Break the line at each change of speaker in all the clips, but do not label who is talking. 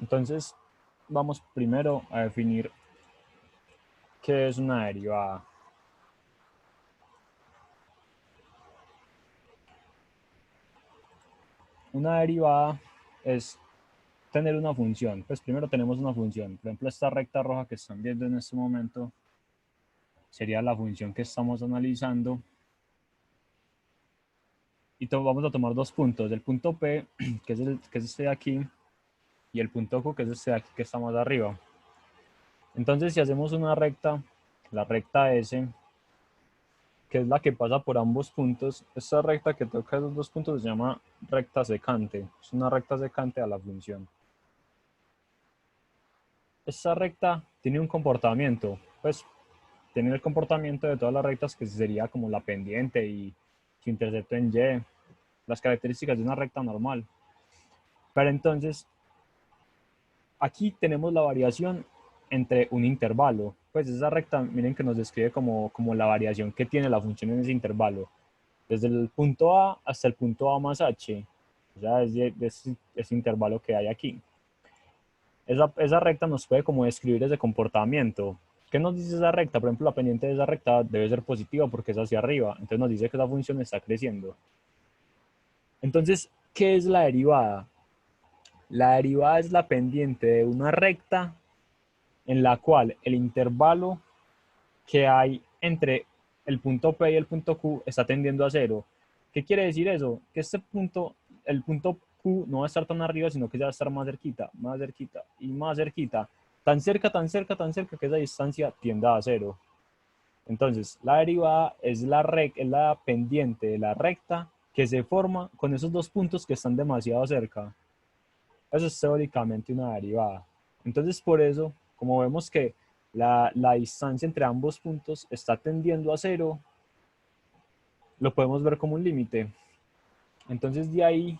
Entonces, vamos primero a definir qué es una derivada. Una derivada es tener una función. Pues primero tenemos una función. Por ejemplo, esta recta roja que están viendo en este momento sería la función que estamos analizando. Y vamos a tomar dos puntos. El punto P, que es este de aquí, y el punto Q, que es este de aquí que está más arriba. Entonces, si hacemos una recta, la recta S, que es la que pasa por ambos puntos, esta recta que toca esos dos puntos se llama recta secante. Es una recta secante a la función. Esta recta tiene un comportamiento, pues tiene el comportamiento de todas las rectas, que sería como la pendiente y su intercepto en Y, las características de una recta normal. Pero entonces, aquí tenemos la variación entre un intervalo. Pues esa recta, miren que nos describe como la variación que tiene la función en ese intervalo. Desde el punto A hasta el punto A más H. O sea, es ese intervalo que hay aquí. Esa recta nos puede como describir ese comportamiento. ¿Qué nos dice esa recta? Por ejemplo, la pendiente de esa recta debe ser positiva porque es hacia arriba. Entonces nos dice que esa función está creciendo. Entonces, ¿qué es la derivada? La derivada es la pendiente de una recta en la cual el intervalo que hay entre el punto P y el punto Q está tendiendo a cero. ¿Qué quiere decir eso? Que este punto, el punto Q no va a estar tan arriba, sino que ya va a estar más cerquita y más cerquita. Tan cerca, tan cerca, tan cerca que esa distancia tienda a cero. Entonces, la derivada es la pendiente de la recta que se forma con esos dos puntos que están demasiado cerca. Eso es teóricamente una derivada. Entonces, por eso, como vemos que la distancia entre ambos puntos está tendiendo a cero, lo podemos ver como un límite. Entonces, de ahí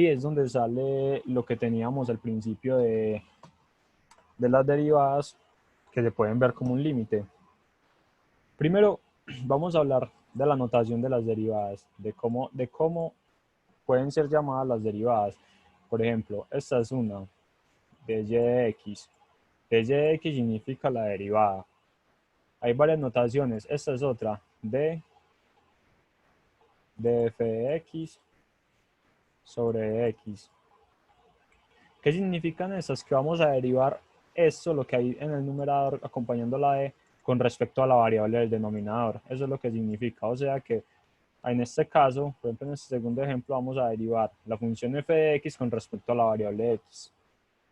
es donde sale lo que teníamos al principio de las derivadas, que se pueden ver como un límite. Primero, vamos a hablar de la notación de las derivadas, de cómo pueden ser llamadas las derivadas. Por ejemplo, esta es una de y de x. De y de x significa la derivada. Hay varias notaciones. Esta es otra. De f de x sobre x. ¿Qué significan estas? Que vamos a derivar esto, lo que hay en el numerador acompañando la d, con respecto a la variable del denominador. Eso es lo que significa. O sea que en este caso, por ejemplo en este segundo ejemplo, vamos a derivar la función f de x con respecto a la variable x.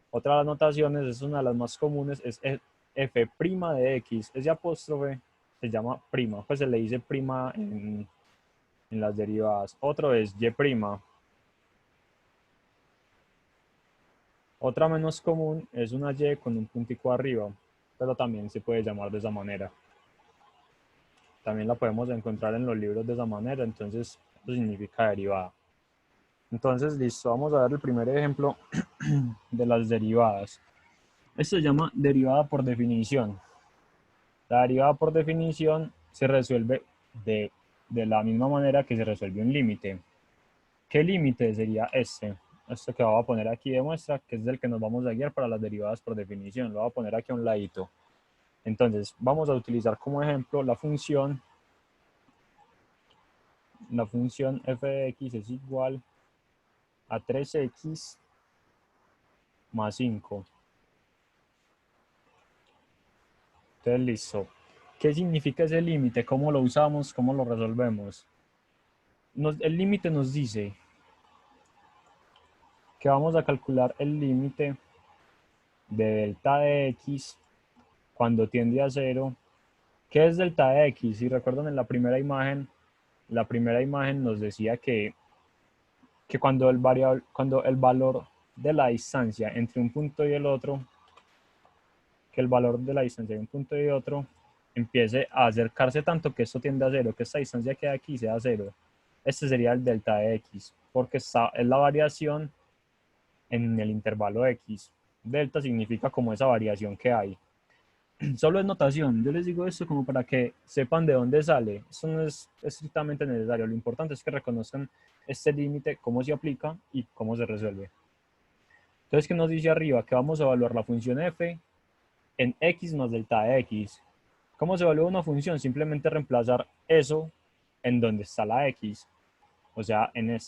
Otra de las notaciones, es una de las más comunes, es f' de x. Ese apóstrofe se llama prima, pues se le dice prima en las derivadas. Otro es y'. Otra menos común es una y con un puntico arriba, pero también se puede llamar de esa manera. También la podemos encontrar en los libros de esa manera, entonces eso significa derivada. Entonces, listo, vamos a ver el primer ejemplo de las derivadas. Esto se llama derivada por definición. La derivada por definición se resuelve de la misma manera que se resuelve un límite. ¿Qué límite sería este? Este que voy a poner aquí demuestra que es del que nos vamos a guiar para las derivadas por definición. Lo voy a poner aquí a un ladito. Entonces, vamos a utilizar como ejemplo la función f de x es igual a 3x más 5. Entonces, listo. ¿Qué significa ese límite? ¿Cómo lo usamos? ¿Cómo lo resolvemos? El límite nos dice que vamos a calcular el límite de delta de x cuando tiende a 0. ¿Qué es delta de x? Si recuerdan en la primera imagen nos decía que cuando el valor de la distancia entre un punto y el otro, que el valor de la distancia de un punto y otro empiece a acercarse tanto que esto tiende a 0, que esta distancia que hay aquí sea 0. Este sería el delta de x, porque es la variación en el intervalo x. Delta significa como esa variación que hay. Solo es notación. Yo les digo esto como para que sepan de dónde sale. Esto no es estrictamente necesario. Lo importante es que reconozcan este límite, cómo se aplica y cómo se resuelve. Entonces, ¿qué nos dice arriba? Que vamos a evaluar la función f en x más delta de x. ¿Cómo se evalúa una función? Simplemente reemplazar eso en donde está la x. O sea, el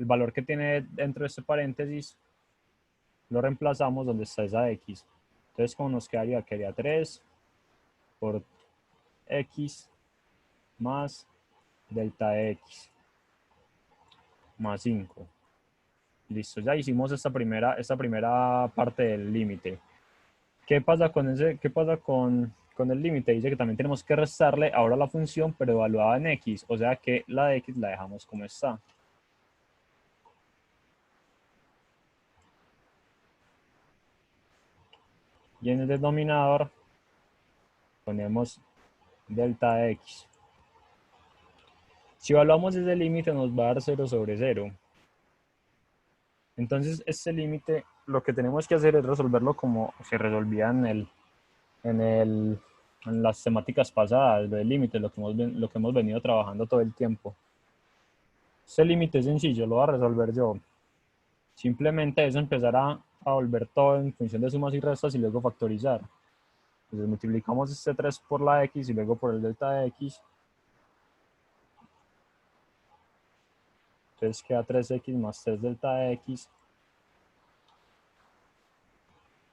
valor que tiene dentro de este paréntesis lo reemplazamos donde está esa x. Entonces, ¿cómo nos quedaría? Quedaría 3 por x más delta de x más 5. Listo, ya hicimos esta primera parte del límite. ¿Qué pasa con el límite? Dice que también tenemos que restarle ahora la función, pero evaluada en x. O sea que la de x la dejamos como está. Y en el denominador ponemos delta de x. Si evaluamos ese límite nos va a dar 0 sobre 0. Entonces este límite lo que tenemos que hacer es resolverlo como se resolvía en las temáticas pasadas, lo del límite, lo que hemos venido trabajando todo el tiempo. Este límite es sencillo, lo voy a resolver yo. Simplemente es empezar a volver todo en función de sumas y restas y luego factorizar. Entonces multiplicamos este 3 por la x y luego por el delta de x. Entonces queda 3x más 3 delta de x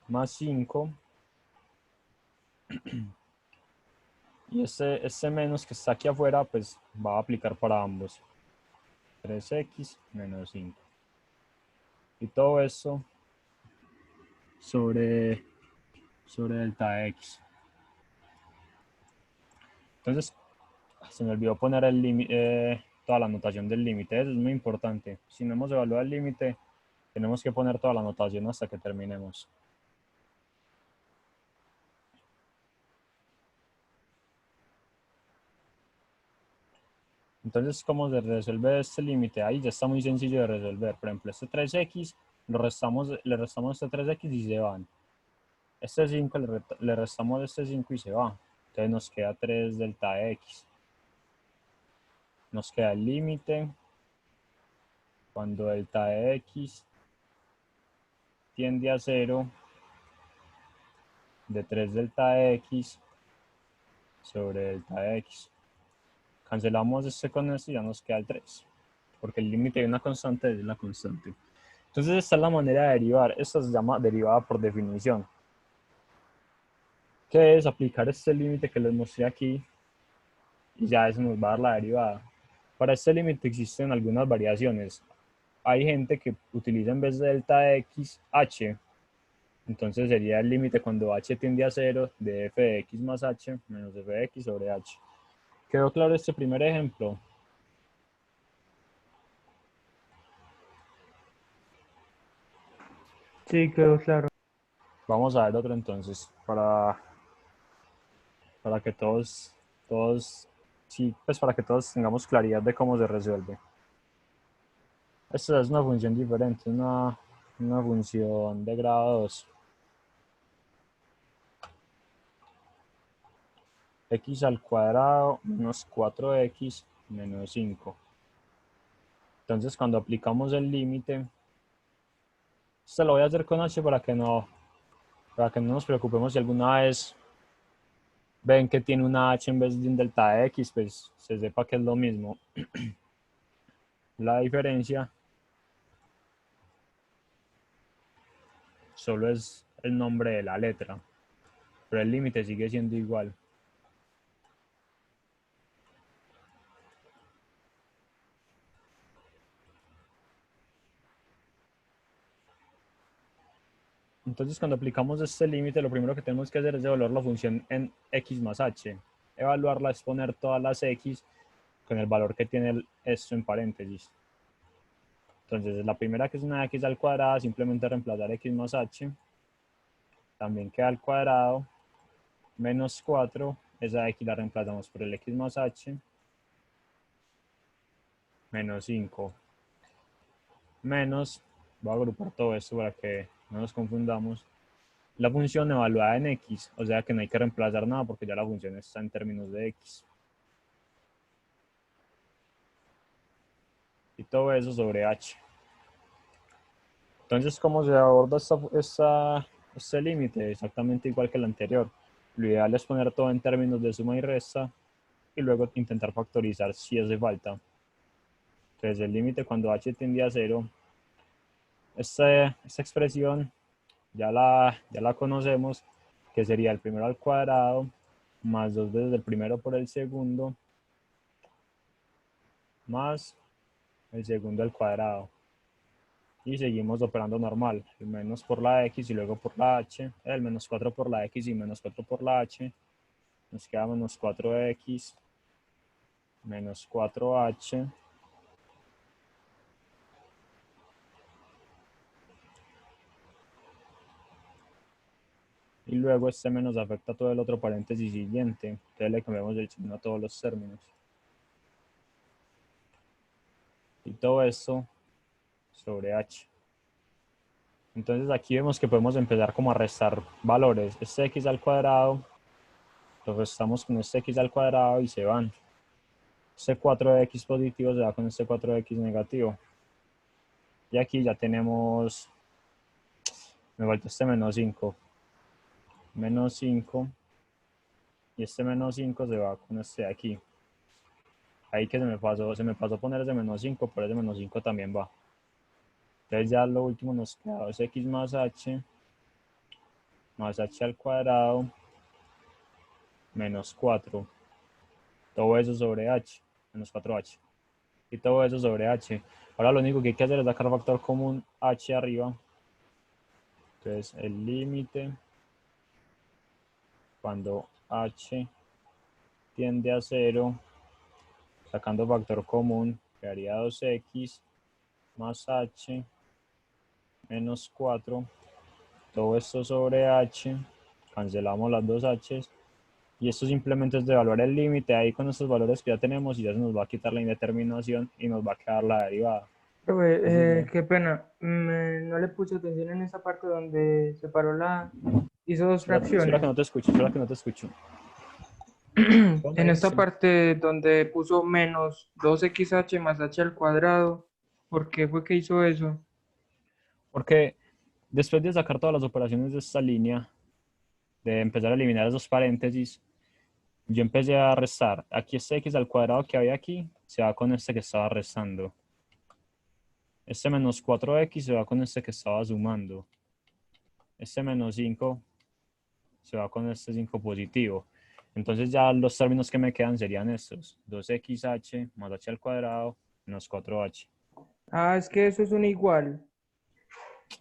más 5. Y este menos que está aquí afuera, pues va a aplicar para ambos. 3x menos 5. Y todo eso sobre delta de x. Entonces, se me olvidó poner el límite, toda la notación del límite. Eso es muy importante. Si no hemos evaluado el límite, tenemos que poner toda la notación hasta que terminemos. Entonces, ¿cómo se resuelve este límite? Ahí ya está muy sencillo de resolver. Por ejemplo, este 3x, le restamos este 3x y se van. Este 5 le restamos este 5 y se va. Entonces nos queda 3 delta de x. Nos queda el límite cuando delta de x tiende a 0 de 3 delta de x sobre delta de x. Cancelamos este con este y ya nos queda el 3. Porque el límite de una constante es la constante. Entonces esta es la manera de derivar. Esta se llama derivada por definición. Que es aplicar este límite que les mostré aquí y ya eso nos va a dar la derivada. Para este límite existen algunas variaciones. Hay gente que utiliza en vez de delta de x, h. Entonces sería el límite cuando h tiende a 0 de f de x más h menos f de x sobre h. ¿Quedó claro este primer ejemplo?
Sí, quedó claro.
Vamos a ver otro entonces, para que sí, pues para que todos tengamos claridad de cómo se resuelve. Esta es una función diferente, una función de grado 2. X al cuadrado menos 4x menos 5. Entonces cuando aplicamos el límite, esto lo voy a hacer con h para que no nos preocupemos si alguna vez ven que tiene una h en vez de un delta de x, pues se sepa que es lo mismo. La diferencia solo es el nombre de la letra, pero el límite sigue siendo igual. Entonces cuando aplicamos este límite, lo primero que tenemos que hacer es evaluar la función en x más h. Evaluarla es poner todas las x con el valor que tiene esto en paréntesis. Entonces la primera, que es una x al cuadrado, simplemente reemplazar x más h. También queda al cuadrado menos 4, esa x la reemplazamos por el x más h, menos 5, menos, voy a agrupar todo esto para que no nos confundamos, la función evaluada en x, o sea que no hay que reemplazar nada porque ya la función está en términos de x. Y todo eso sobre h. Entonces, ¿cómo se aborda este límite? Exactamente igual que el anterior. Lo ideal es poner todo en términos de suma y resta y luego intentar factorizar si hace falta. Entonces, el límite cuando h tiende a 0, esta expresión ya la conocemos, que sería el primero al cuadrado más 2 veces el primero por el segundo más el segundo al cuadrado. Y seguimos operando normal, el menos por la x y luego por la h, el menos 4 por la x y menos 4 por la h, nos queda menos 4x menos 4h y luego este menos afecta a todo el otro paréntesis siguiente, entonces le cambiamos el signo a todos los términos. Y todo esto sobre h. Entonces aquí vemos que podemos empezar como a restar valores. Este x al cuadrado, lo restamos con este x al cuadrado y se van. Este 4x positivo se va con este 4x negativo. Y aquí ya tenemos, me falta este menos 5. Menos 5. Y este menos 5 se va con este de aquí. Ahí que se me pasó poner ese menos 5, pero ese menos 5 también va. Entonces ya lo último nos queda 2x más h al cuadrado menos 4. Todo eso sobre h, menos 4h. Y todo eso sobre h. Ahora lo único que hay que hacer es sacar factor común h arriba. Entonces el límite cuando h tiende a 0, sacando factor común, quedaría 2x más h menos 4. Todo esto sobre h, cancelamos las dos h. Y esto simplemente es de evaluar el límite ahí con estos valores que ya tenemos y ya se nos va a quitar la indeterminación y nos va a quedar la derivada. Entonces,
Qué pena, no le puse atención en esa parte donde separó hizo dos
espera que
fracciones.
no te escucho, espera que no te escucho. ¿Cómo me
En esta
dijiste?
parte donde puso menos 2xh más h al cuadrado, ¿por qué fue que hizo eso?
Porque después de sacar todas las operaciones de esta línea, de empezar a eliminar esos paréntesis, yo empecé a restar. Aquí este x al cuadrado que había aquí se va con este que estaba restando. Este menos 4x se va con este que estaba sumando. Este menos 5 se va con este 5 positivo. Entonces ya los términos que me quedan serían estos. 2xh más h al cuadrado menos 4h.
Ah, es que eso es un igual.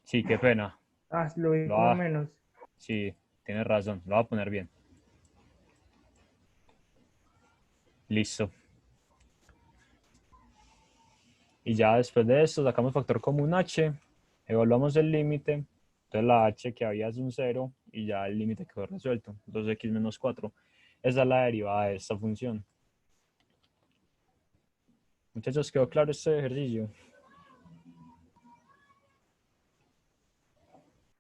Sí, qué pena.
Ah, lo vi
Lo
como
va,
menos.
sí, tienes razón. Lo voy a poner bien. Listo. Y ya después de esto sacamos factor común h, evaluamos el límite, entonces la h que había es un 0 y ya el límite quedó resuelto, 2x menos 4. Esa es la derivada de esta función. Muchachos, ¿quedó claro este ejercicio?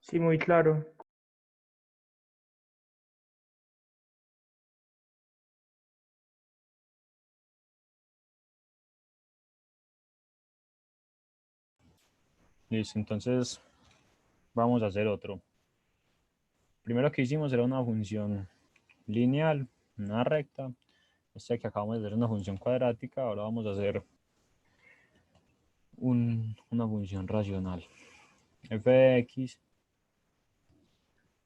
Sí, muy claro.
Listo, entonces vamos a hacer otro. Primero que hicimos era una función lineal, una recta. Este que acabamos de hacer es una función cuadrática, ahora vamos a hacer una función racional. F de x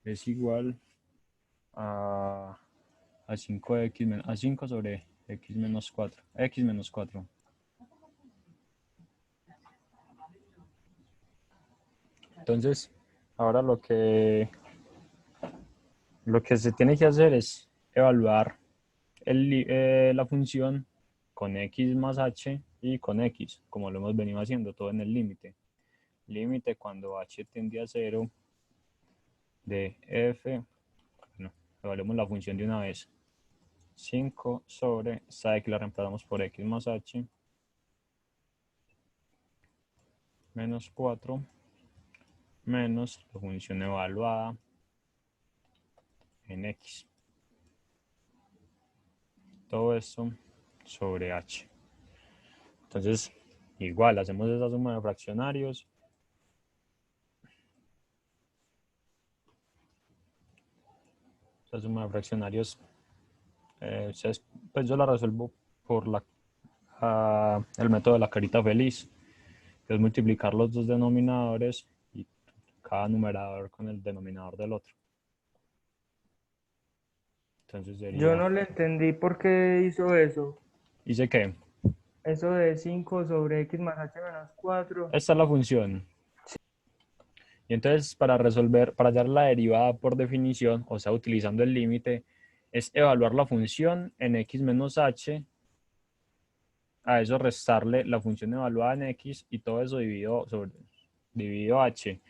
es igual a, a 5x, a 5 sobre x menos 4. X menos 4. Entonces, ahora lo que se tiene que hacer es evaluar la función con x más h y con x, como lo hemos venido haciendo, todo en el límite. Límite cuando h tiende a 0 de f, bueno, evaluemos la función de una vez. 5 sobre, sabe que la reemplazamos por x más h, menos 4, menos la función evaluada en x. Todo esto sobre h. Entonces, igual, hacemos esa suma de fraccionarios La suma de fraccionarios, pues yo la resuelvo por el método de la carita feliz, que es multiplicar los dos denominadores y cada numerador con el denominador del otro. Entonces
Yo
sería,
no le entendí por qué hizo eso.
¿hice qué?
Eso de 5 sobre x más h menos 4.
Esta es la función. Y entonces para resolver, para hallar la derivada por definición, o sea, utilizando el límite, es evaluar la función en x menos h, a eso restarle la función evaluada en x y todo eso dividido h.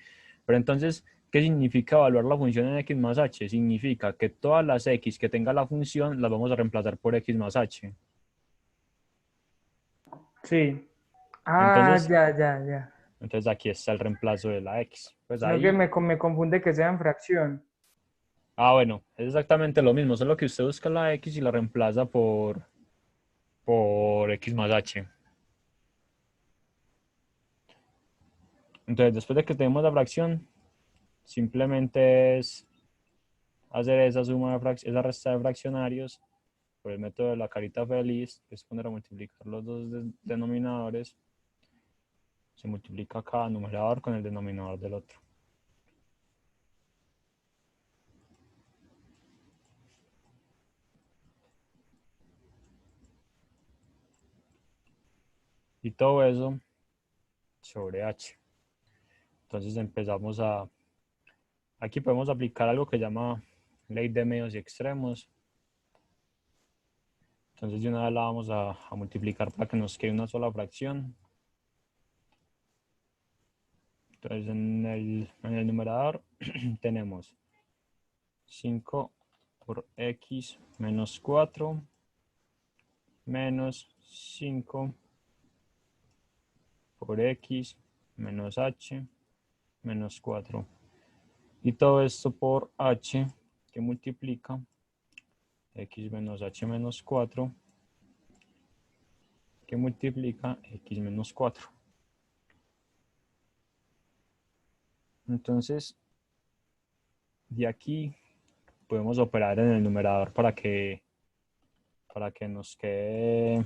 Pero entonces, ¿qué significa evaluar la función en x más h? Significa que todas las x que tenga la función las vamos a reemplazar por x más h.
Sí. Ah,
Entonces,
ya, ya, ya.
entonces aquí está el reemplazo de la x. Pues
Sino que
ahí,
me confunde que sea en fracción.
bueno, es exactamente lo mismo, solo que usted busca la x y la reemplaza por x más h. Entonces, después de que tenemos la fracción, simplemente es hacer esa suma esa resta de fraccionarios por el método de la carita feliz, que es poner a multiplicar los dos denominadores. Se multiplica cada numerador con el denominador del otro. Y todo eso sobre h. Entonces empezamos aquí podemos aplicar algo que se llama ley de medios y extremos. Entonces de una vez la vamos a multiplicar para que nos quede una sola fracción. Entonces en el numerador tenemos 5 por x menos 4 menos 5 por x menos h menos 4. Y todo esto por h, que multiplica x menos h menos 4, que multiplica x menos 4. Entonces, de aquí podemos operar en el numerador para que nos quede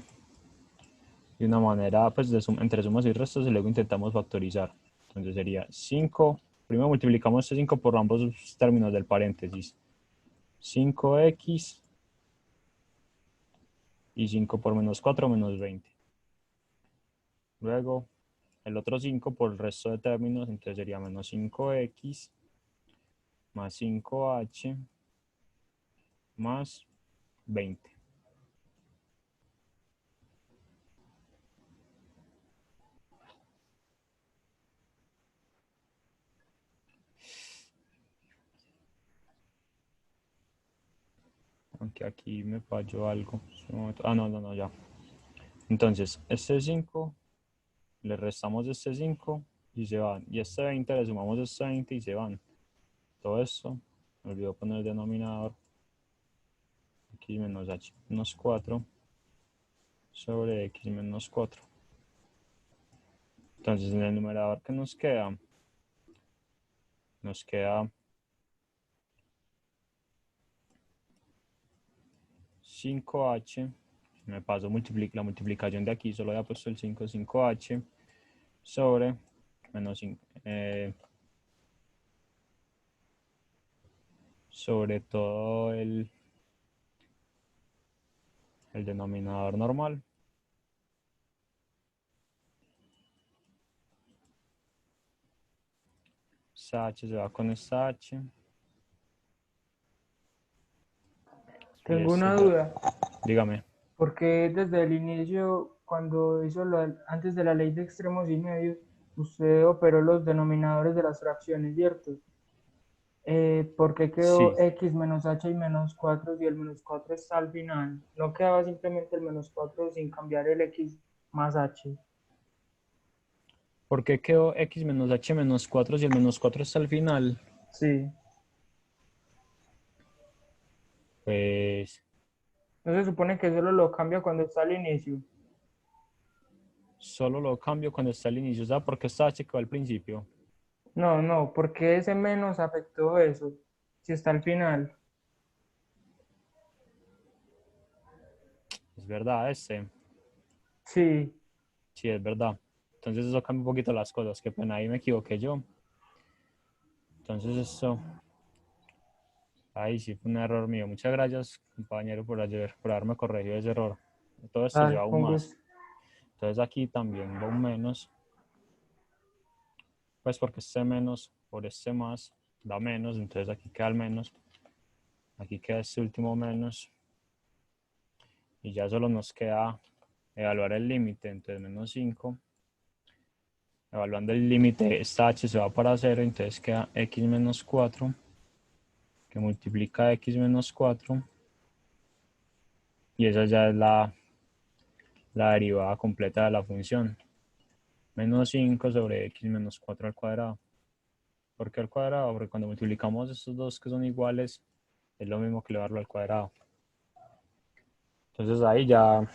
de una manera pues entre sumas y restas y luego intentamos factorizar. Entonces sería 5, primero multiplicamos este 5 por ambos términos del paréntesis. 5x y 5 por menos 4 menos 20. Luego el otro 5 por el resto de términos, entonces sería menos 5x más 5h más 20. Aunque aquí me falló algo. No, ya. Entonces, este 5 le restamos este 5 y se van. Y este 20 le sumamos este 20 y se van. Todo esto, me olvidó poner el denominador. X menos h menos 4 sobre x menos 4. Entonces, en el numerador que nos queda 5h. Me paso la multiplicación de aquí, solo había puesto el 5h sobre menos 5, sobre todo el denominador normal. Esta h se va con esta h. Y
Tengo
esto
una
ya,
duda.
dígame.
Porque desde el inicio, cuando hizo antes de la ley de extremos y medios, usted operó los denominadores de las fracciones, ¿cierto? ¿Por qué quedó
Sí,
x menos h y menos 4 si el menos 4 está al final? ¿No quedaba simplemente el menos 4 sin cambiar el x más h?
¿por qué quedó x menos h menos 4 si el menos 4 está al final?
Sí.
Pues
¿No se supone que solo lo cambia cuando está al inicio?
solo lo cambio cuando está al inicio. ¿Sabes por qué esta h quedó al principio?
No, no, ¿por qué ese menos afectó eso? Si está al final.
Es verdad,
Sí,
sí, es verdad. Entonces eso cambia un poquito las cosas. Qué pena, ahí me equivoqué yo. Entonces eso, ahí sí fue un error mío. Muchas gracias, compañero, por haberme corregido ese error. Todo esto
dale,
lleva un
con
más.
gusto.
Entonces aquí también va un menos. Pues porque este menos por este más da menos. Entonces aquí queda el menos. Aquí queda este último menos. Y ya solo nos queda evaluar el límite. Entonces menos 5. Evaluando el límite, esta h se va para 0. Entonces queda x menos 4. Que multiplica x menos 4. Y esa ya es la derivada completa de la función. Menos 5 sobre x menos 4 al cuadrado. ¿Por qué al cuadrado? Porque cuando multiplicamos estos dos que son iguales, es lo mismo que elevarlo al cuadrado. Entonces ahí ya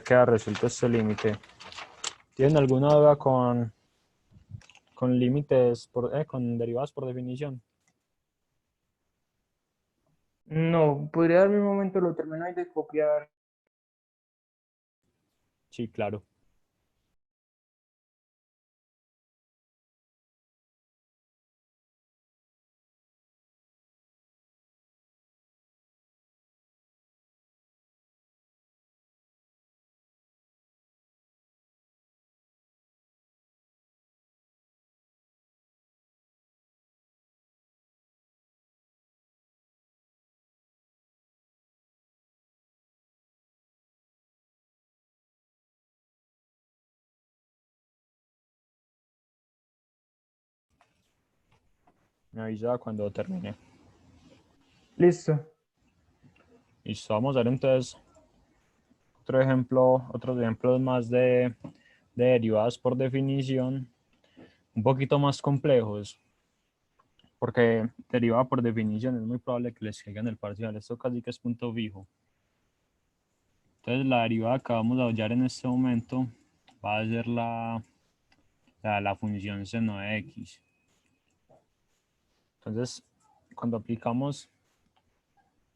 queda resuelto este límite. ¿Tienen alguna duda con límites, con derivadas por definición?
No, podría darme un momento, lo termino ahí de copiar.
Sí, claro. Me avisa cuando termine.
Listo.
Listo, vamos a ver entonces otros ejemplos más de derivadas por definición, un poquito más complejos, porque derivada por definición es muy probable que les caiga en el parcial. Esto casi que es punto fijo. Entonces la derivada que vamos a hallar en este momento va a ser la función seno de x. Entonces, cuando aplicamos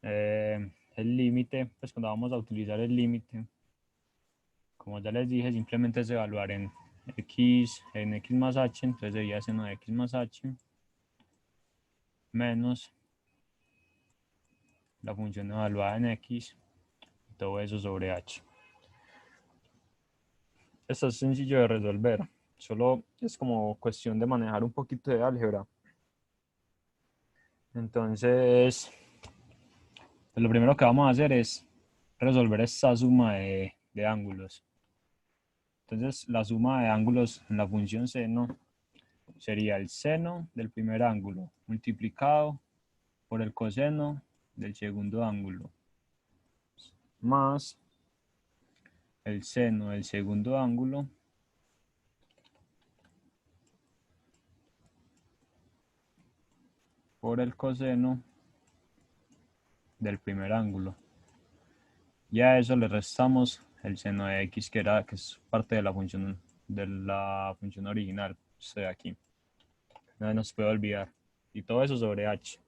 el límite, pues cuando vamos a utilizar el límite, como ya les dije, simplemente es evaluar en x más h. Entonces sería seno de x más h menos la función evaluada en x, todo eso sobre h. Esto es sencillo de resolver, solo es como cuestión de manejar un poquito de álgebra. Entonces, pues lo primero que vamos a hacer es resolver esta suma de ángulos. Entonces, la suma de ángulos en la función seno sería el seno del primer ángulo multiplicado por el coseno del segundo ángulo más el seno del segundo ángulo por el coseno del primer ángulo. Y a eso le restamos el seno de x, que es parte de la función original, esto de aquí. No nos puede olvidar. Y todo eso sobre h.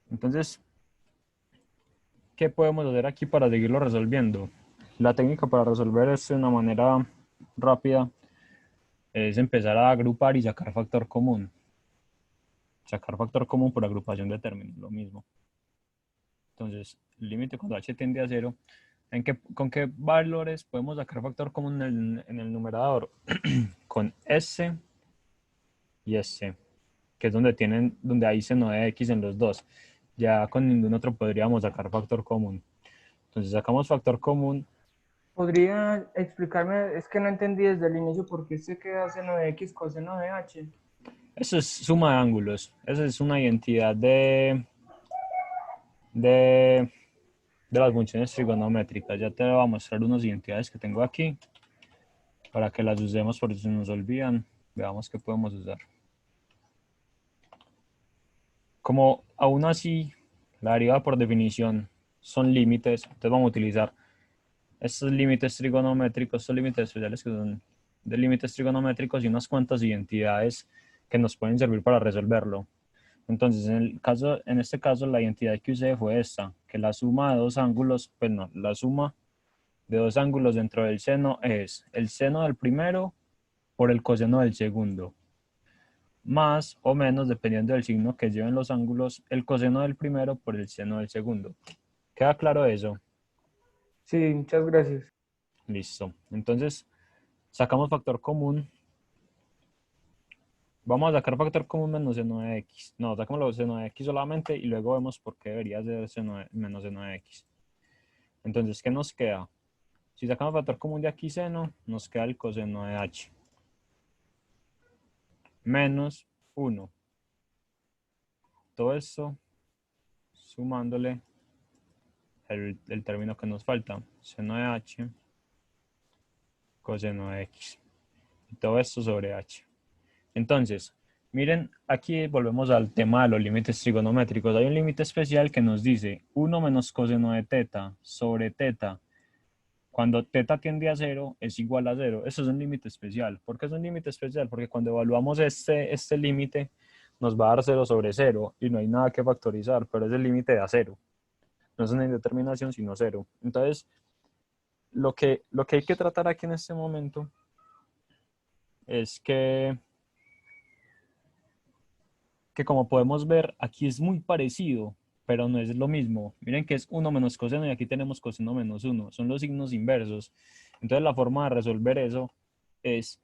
Entonces, ¿qué podemos hacer aquí para seguirlo resolviendo? La técnica para resolver esto de una manera rápida es empezar a agrupar y sacar factor común. Sacar factor común por agrupación de términos, lo mismo. Entonces, el límite cuando h tiende a 0, ¿con qué valores podemos sacar factor común en el numerador? Con s y s, que es donde hay seno de x en los dos. Ya con ningún otro podríamos sacar factor común. Entonces sacamos factor común.
¿Podría explicarme? Es que no entendí desde el inicio por qué se queda seno de x coseno de h.
Eso es suma de ángulos. Esa es una identidad de, de las funciones trigonométricas. Ya te voy a mostrar unas identidades que tengo aquí para que las usemos por si nos olvidan. Veamos qué podemos usar. Como aún así la derivada por definición son límites, entonces vamos a utilizar estos límites trigonométricos, estos límites especiales que son de límites trigonométricos y unas cuantas identidades que nos pueden servir para resolverlo. Entonces, en este caso, la identidad que usé fue esta, que la suma de dos ángulos, pues no, la suma de dos ángulos dentro del seno es el seno del primero por el coseno del segundo, más o menos, dependiendo del signo que lleven los ángulos, el coseno del primero por el seno del segundo. ¿Queda claro eso?
Sí, muchas gracias.
Listo. Entonces, sacamos factor común. Vamos a sacar factor común menos seno de x. No, sacamos seno de x solamente y luego vemos por qué debería ser menos seno de x. Entonces, ¿qué nos queda? Si sacamos factor común de aquí seno, nos queda el coseno de h. Menos 1. Todo esto sumándole el término que nos falta. Seno de h, coseno de x. Y todo esto sobre h. Entonces, miren, aquí volvemos al tema de los límites trigonométricos. Hay un límite especial que nos dice 1 menos coseno de teta sobre teta. Cuando teta tiende a 0 es igual a 0. Eso es un límite especial. ¿Por qué es un límite especial? Porque cuando evaluamos este límite nos va a dar 0 sobre 0 y no hay nada que factorizar, pero es el límite de a 0. No es una indeterminación, sino 0. Entonces, lo que hay que tratar aquí en este momento es que como podemos ver, aquí es muy parecido, pero no es lo mismo. Miren que es 1 menos coseno y aquí tenemos coseno menos 1. Son los signos inversos. Entonces la forma de resolver eso es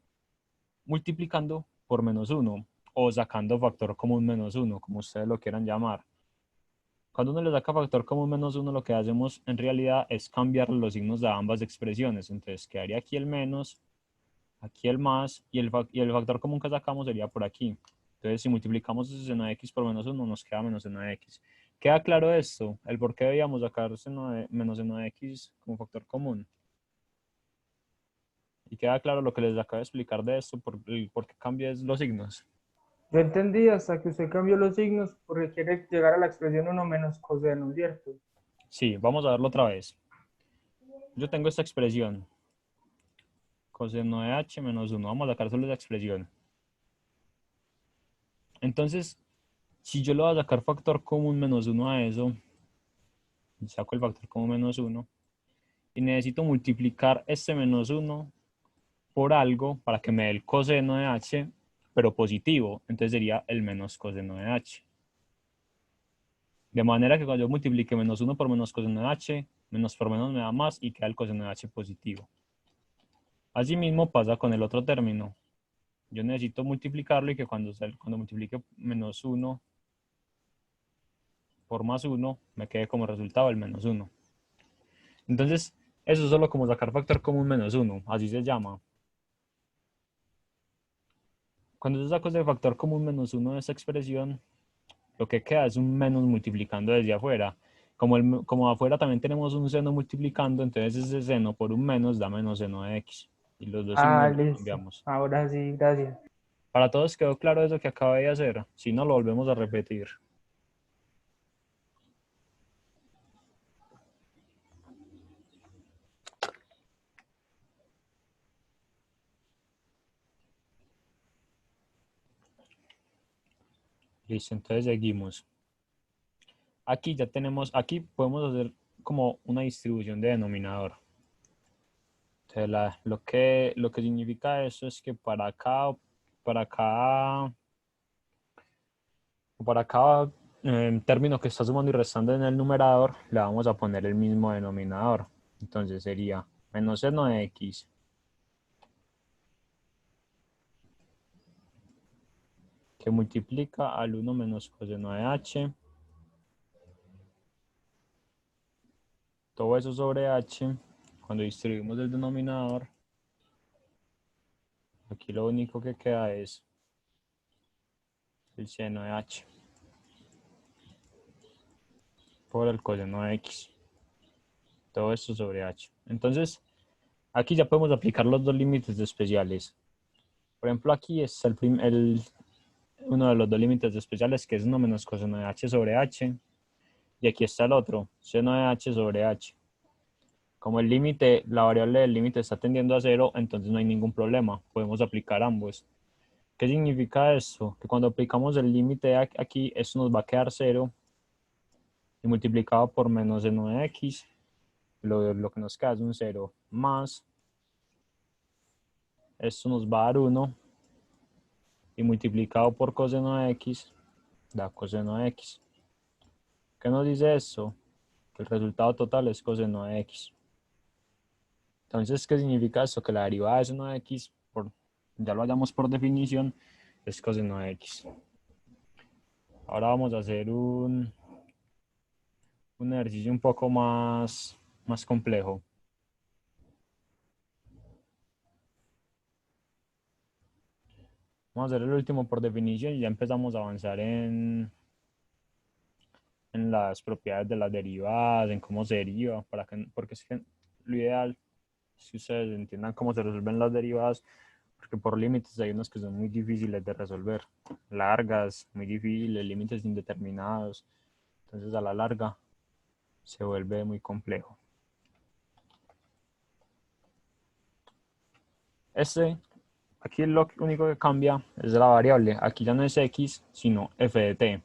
multiplicando por menos 1 o sacando factor común menos 1, como ustedes lo quieran llamar. Cuando uno le saca factor común menos 1, lo que hacemos en realidad es cambiar los signos de ambas expresiones. Entonces quedaría aquí el menos, aquí el más, y el factor común que sacamos sería por aquí. Entonces, si multiplicamos ese seno de x por menos 1, nos queda menos seno de x. ¿Queda claro esto? El por qué debíamos sacar menos seno de x como factor común. Y queda claro lo que les acabo de explicar de esto, por qué cambias los signos.
Yo entendí hasta que usted cambió los signos porque quiere llegar a la expresión 1 menos coseno, ¿cierto?
Sí, vamos a verlo otra vez. Yo tengo esta expresión. Coseno de h menos 1. Vamos a sacar solo esa expresión. Entonces, si yo le voy a sacar factor común menos 1 a eso, saco el factor común menos 1, y necesito multiplicar este menos 1 por algo para que me dé el coseno de h, pero positivo. Entonces sería el menos coseno de h. De manera que cuando yo multiplique menos 1 por menos coseno de h, menos por menos me da más y queda el coseno de h positivo. Asimismo pasa con el otro término. Yo necesito multiplicarlo y que cuando multiplique menos 1 por más 1, me quede como resultado el menos 1. Entonces, eso es solo como sacar factor común menos 1, así se llama. Cuando yo saco ese factor común menos 1 de esa expresión, lo que queda es un menos multiplicando desde afuera. Como afuera también tenemos un seno multiplicando, entonces ese seno por un menos da menos seno de x. Y los dos
Ah,
signos los
listo.
cambiamos.
Ahora sí, gracias.
Para todos quedó claro eso que acabé de hacer. Si no, lo volvemos a repetir. Listo, entonces seguimos. Aquí ya tenemos, aquí podemos hacer como una distribución de denominador. Entonces lo que significa eso es que para cada, para cada término que está sumando y restando en el numerador, le vamos a poner el mismo denominador. Entonces sería menos seno de x que multiplica al 1 menos coseno de h. Todo eso sobre h. Cuando distribuimos el denominador, aquí lo único que queda es el seno de h por el coseno de x. Todo esto sobre h. Entonces, aquí ya podemos aplicar los dos límites especiales. Por ejemplo, aquí está uno de los dos límites especiales, que es 1 menos coseno de h sobre h. Y aquí está el otro, seno de h sobre h. Como la variable del límite está tendiendo a 0, entonces no hay ningún problema. Podemos aplicar ambos. ¿Qué significa esto? Que cuando aplicamos el límite aquí, esto nos va a quedar 0. y multiplicado por menos seno de x, lo que nos queda es un 0 más, esto nos va a dar 1, y multiplicado por coseno de x, da coseno de x. ¿Qué nos dice esto? Que el resultado total es coseno de x. Entonces, ¿qué significa esto? Que la derivada de seno de x, ya lo hallamos por definición, es coseno de x. Ahora vamos a hacer un ejercicio un poco más complejo. Vamos a hacer el último por definición y ya empezamos a avanzar en las propiedades de las derivadas, en cómo se deriva, porque es que lo ideal es que ustedes entiendan cómo se resuelven las derivadas, porque por límites hay unos que son muy difíciles de resolver, largas, muy difíciles, límites indeterminados, entonces a la larga se vuelve muy complejo. Aquí lo único que cambia es la variable, aquí ya no es x, sino f de t.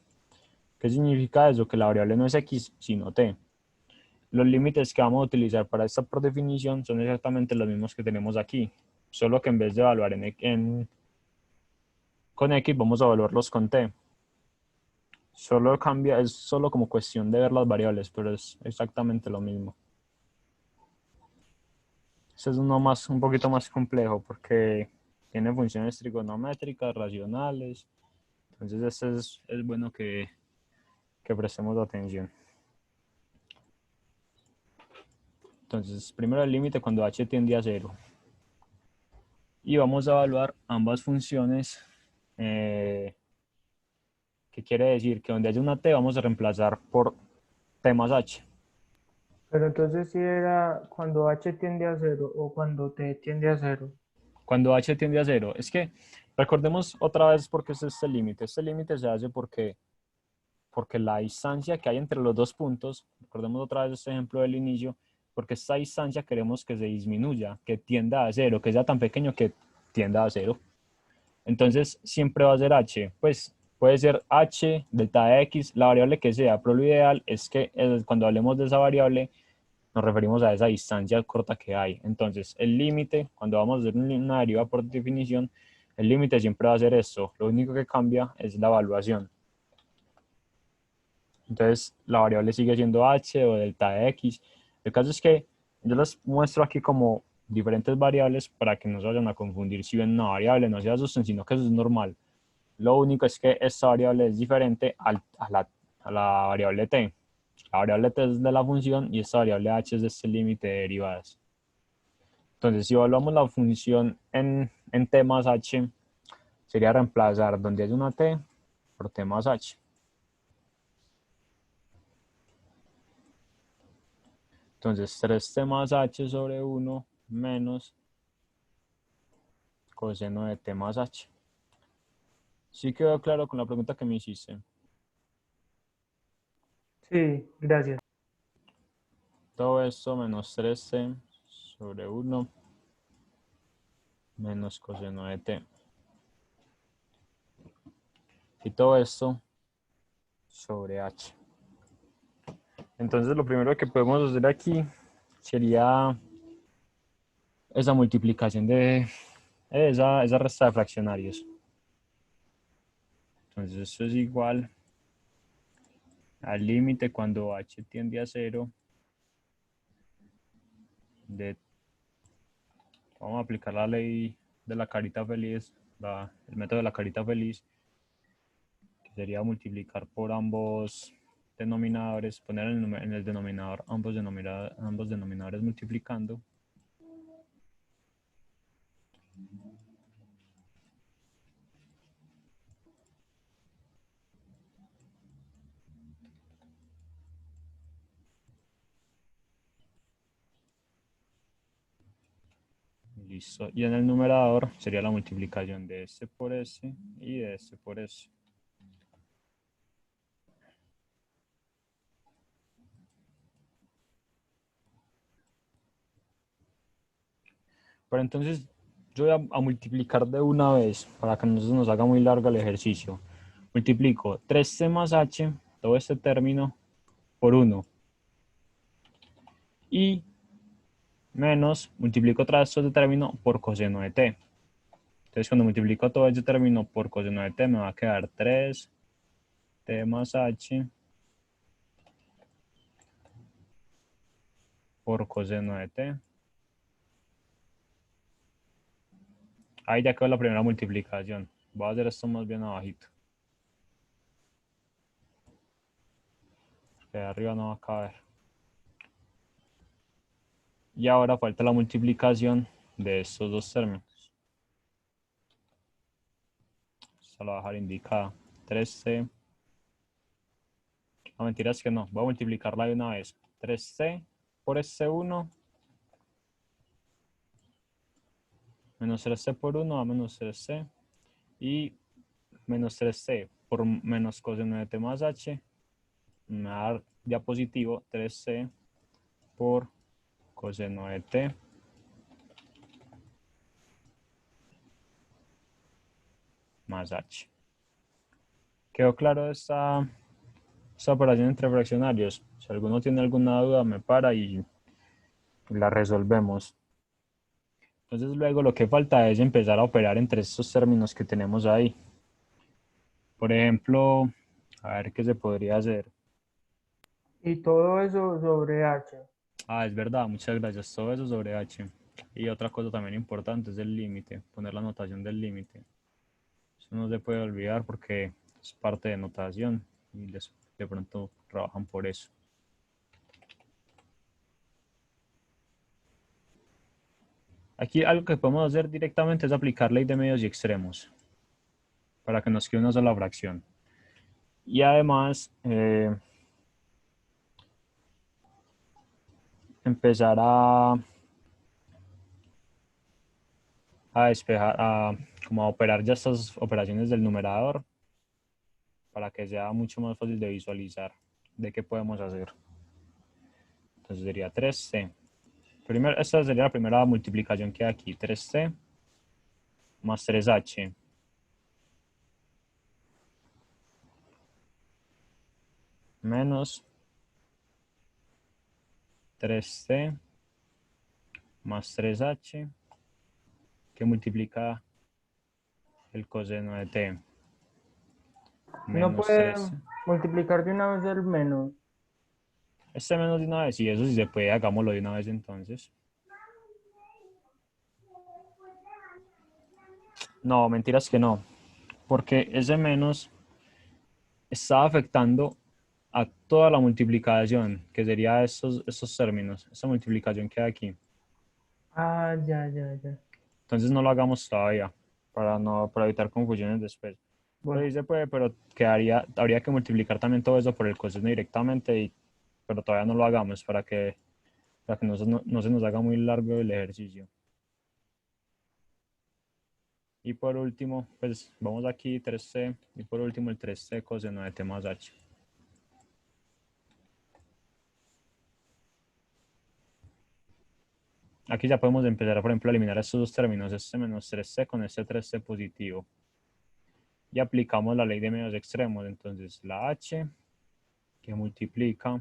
¿Qué significa eso? Que la variable no es x, sino t. Los límites que vamos a utilizar para esta por definición son exactamente los mismos que tenemos aquí, solo que en vez de evaluar con x, vamos a evaluarlos con t. Solo cambia, es solo como cuestión de ver las variables, pero es exactamente lo mismo. Este es un poquito más complejo porque tiene funciones trigonométricas, racionales. Entonces este es bueno que prestemos atención. Entonces, primero el límite cuando h tiende a 0. Y vamos a evaluar ambas funciones. ¿Qué quiere decir? Que donde haya una t vamos a reemplazar por t más h.
Pero entonces si era cuando h tiende a cero o cuando t tiende a cero.
Cuando h tiende a 0. Es que recordemos otra vez por qué es este límite. Este límite se hace porque la distancia que hay entre los dos puntos, recordemos otra vez este ejemplo del inicio, porque esta distancia queremos que se disminuya, que tienda a 0, que sea tan pequeño que tienda a 0. Entonces siempre va a ser h, pues puede ser h, delta de x, la variable que sea, pero lo ideal es que cuando hablemos de esa variable nos referimos a esa distancia corta que hay. Entonces el límite, cuando vamos a hacer una deriva por definición, el límite siempre va a ser esto, lo único que cambia es la evaluación. Entonces la variable sigue siendo h o delta de x. El caso es que yo les muestro aquí como diferentes variables para que no se vayan a confundir si ven una variable, no se asusten, sino que eso es normal. Lo único es que esta variable es diferente a la variable t. La variable t es de la función y esta variable h es de este límite de derivadas. Entonces, si evaluamos la función en t más h, sería reemplazar donde hay una t por t más h. Entonces, 3t más h sobre 1 menos coseno de t más h. ¿Sí quedó claro con la pregunta que me hiciste?
Sí, gracias.
Todo esto menos 3t sobre 1 menos coseno de t. Y todo esto sobre h. Entonces, lo primero que podemos hacer aquí sería esa multiplicación de esa resta de fraccionarios. Entonces, esto es igual al límite cuando h tiende a 0 vamos a aplicar la ley de la carita feliz, el método de la carita feliz, que sería multiplicar por ambos denominadores, poner en el denominador ambos denominadores multiplicando. Listo. Y en el numerador sería la multiplicación de este por este y de este por este. Pero entonces yo voy a multiplicar de una vez para que no se nos haga muy largo el ejercicio. Multiplico 3t más h, todo este término, por 1. Y menos, multiplico otra vez este término por coseno de t. Entonces cuando multiplico todo este término por coseno de t me va a quedar 3t más h por coseno de t. Ahí ya quedó la primera multiplicación. Voy a hacer esto más bien abajito. Que de arriba no va a caber. Y ahora falta la multiplicación de estos dos términos. Esto lo voy a dejar indicada. 3c. No, mentiras que no. Voy a multiplicarla de una vez. 3c por este 1 menos 3c por 1 a menos 3c. Y menos 3c por menos coseno de t más h me va a dar ya positivo 3c por coseno de t más h. ¿Quedó claro esta operación entre fraccionarios? Si alguno tiene alguna duda me para y la resolvemos. Entonces luego lo que falta es empezar a operar entre estos términos que tenemos ahí. Por ejemplo, a ver qué se podría hacer.
Y todo eso sobre H.
Ah, es verdad, muchas gracias. Todo eso sobre h. Y otra cosa también importante es el límite, poner la notación del límite. Eso no se puede olvidar porque es parte de notación y de pronto trabajan por eso. Aquí algo que podemos hacer directamente es aplicar ley de medios y extremos para que nos quede una sola fracción. Y además empezar a despejar, como a operar ya estas operaciones del numerador para que sea mucho más fácil de visualizar de qué podemos hacer. Entonces sería 3c. Primero, esta sería la primera multiplicación que hay aquí. 3c más 3h. Menos 3c más 3h que multiplica el coseno de t.
No
Menos
puede
3.
multiplicar de una vez el menos.
Este menos de una vez, y eso sí se puede, hagámoslo de una vez entonces. No, mentiras que no, porque ese menos está afectando a toda la multiplicación, que sería estos términos, esta multiplicación que hay aquí.
Ah, ya, ya, ya.
Entonces no lo hagamos todavía, para evitar confusiones después. Pues
Bueno,
sí se puede, pero habría que multiplicar también todo eso por el coseno directamente, pero todavía no lo hagamos para que no se nos haga muy largo el ejercicio. Y por último, pues vamos aquí 3c, y por último el 3c coseno de t más h. Aquí ya podemos empezar, por ejemplo, a eliminar estos dos términos, este menos 3c con este 3c positivo. Y aplicamos la ley de medios extremos, entonces la h que multiplica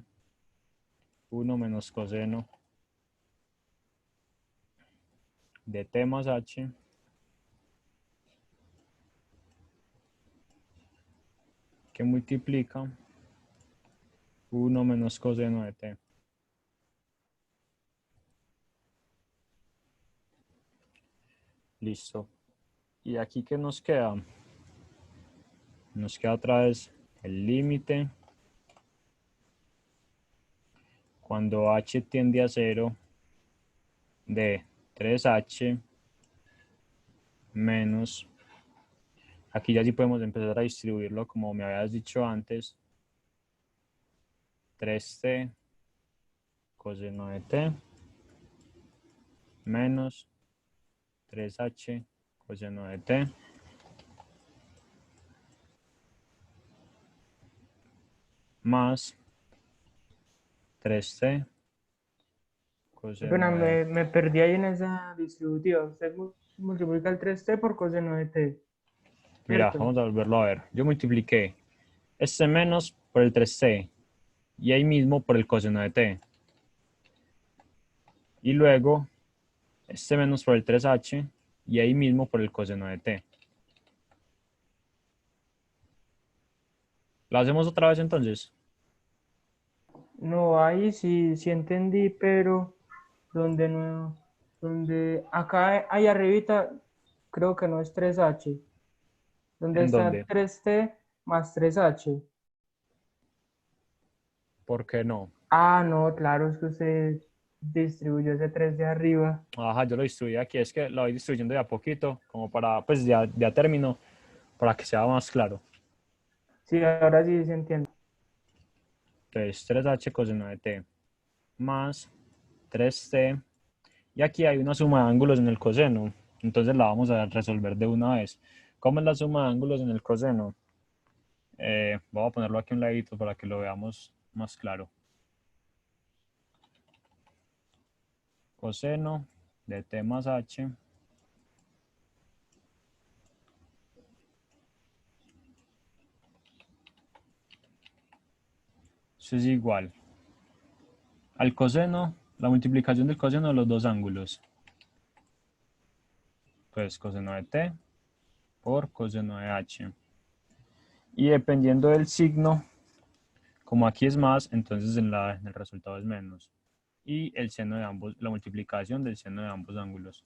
1 menos coseno de t más h que multiplica 1 menos coseno de t. Listo. ¿Y aquí qué nos queda? Nos queda otra vez el límite cuando h tiende a 0 de 3h menos, aquí ya sí podemos empezar a distribuirlo como me habías dicho antes, 3t coseno de t menos 3h coseno de t más 3t
apenas
coseno de...
me perdí ahí en esa distributiva. Usted multiplica el 3t por coseno de t,
Mira,
¿cierto?
vamos a volverlo a ver. Yo multipliqué este menos por el 3c y ahí mismo por el coseno de t. Y luego este menos por el 3h y ahí mismo por el coseno de t. ¿Lo hacemos otra vez entonces?
No, ahí sí, sí entendí, pero donde no, donde acá ahí arribita creo que no es 3H, donde
¿En
está
dónde?
3T más 3H.
¿Por qué no?
Ah, no, claro, es que usted distribuyó ese 3 de arriba.
Ajá, yo lo distribuí aquí, es que lo voy distribuyendo de a poquito, como para, pues ya termino, para que sea más claro.
Sí, ahora sí se entiende.
Entonces, 3h coseno de t más 3t. Y aquí hay una suma de ángulos en el coseno. Entonces la vamos a resolver de una vez. ¿Cómo es la suma de ángulos en el coseno? Voy a ponerlo aquí a un ladito para que lo veamos más claro. Coseno de t más h. Eso es igual al coseno, la multiplicación del coseno de los dos ángulos. Pues coseno de t por coseno de h. Y dependiendo del signo, como aquí es más, entonces en el resultado es menos. Y el seno de ambos, la multiplicación del seno de ambos ángulos.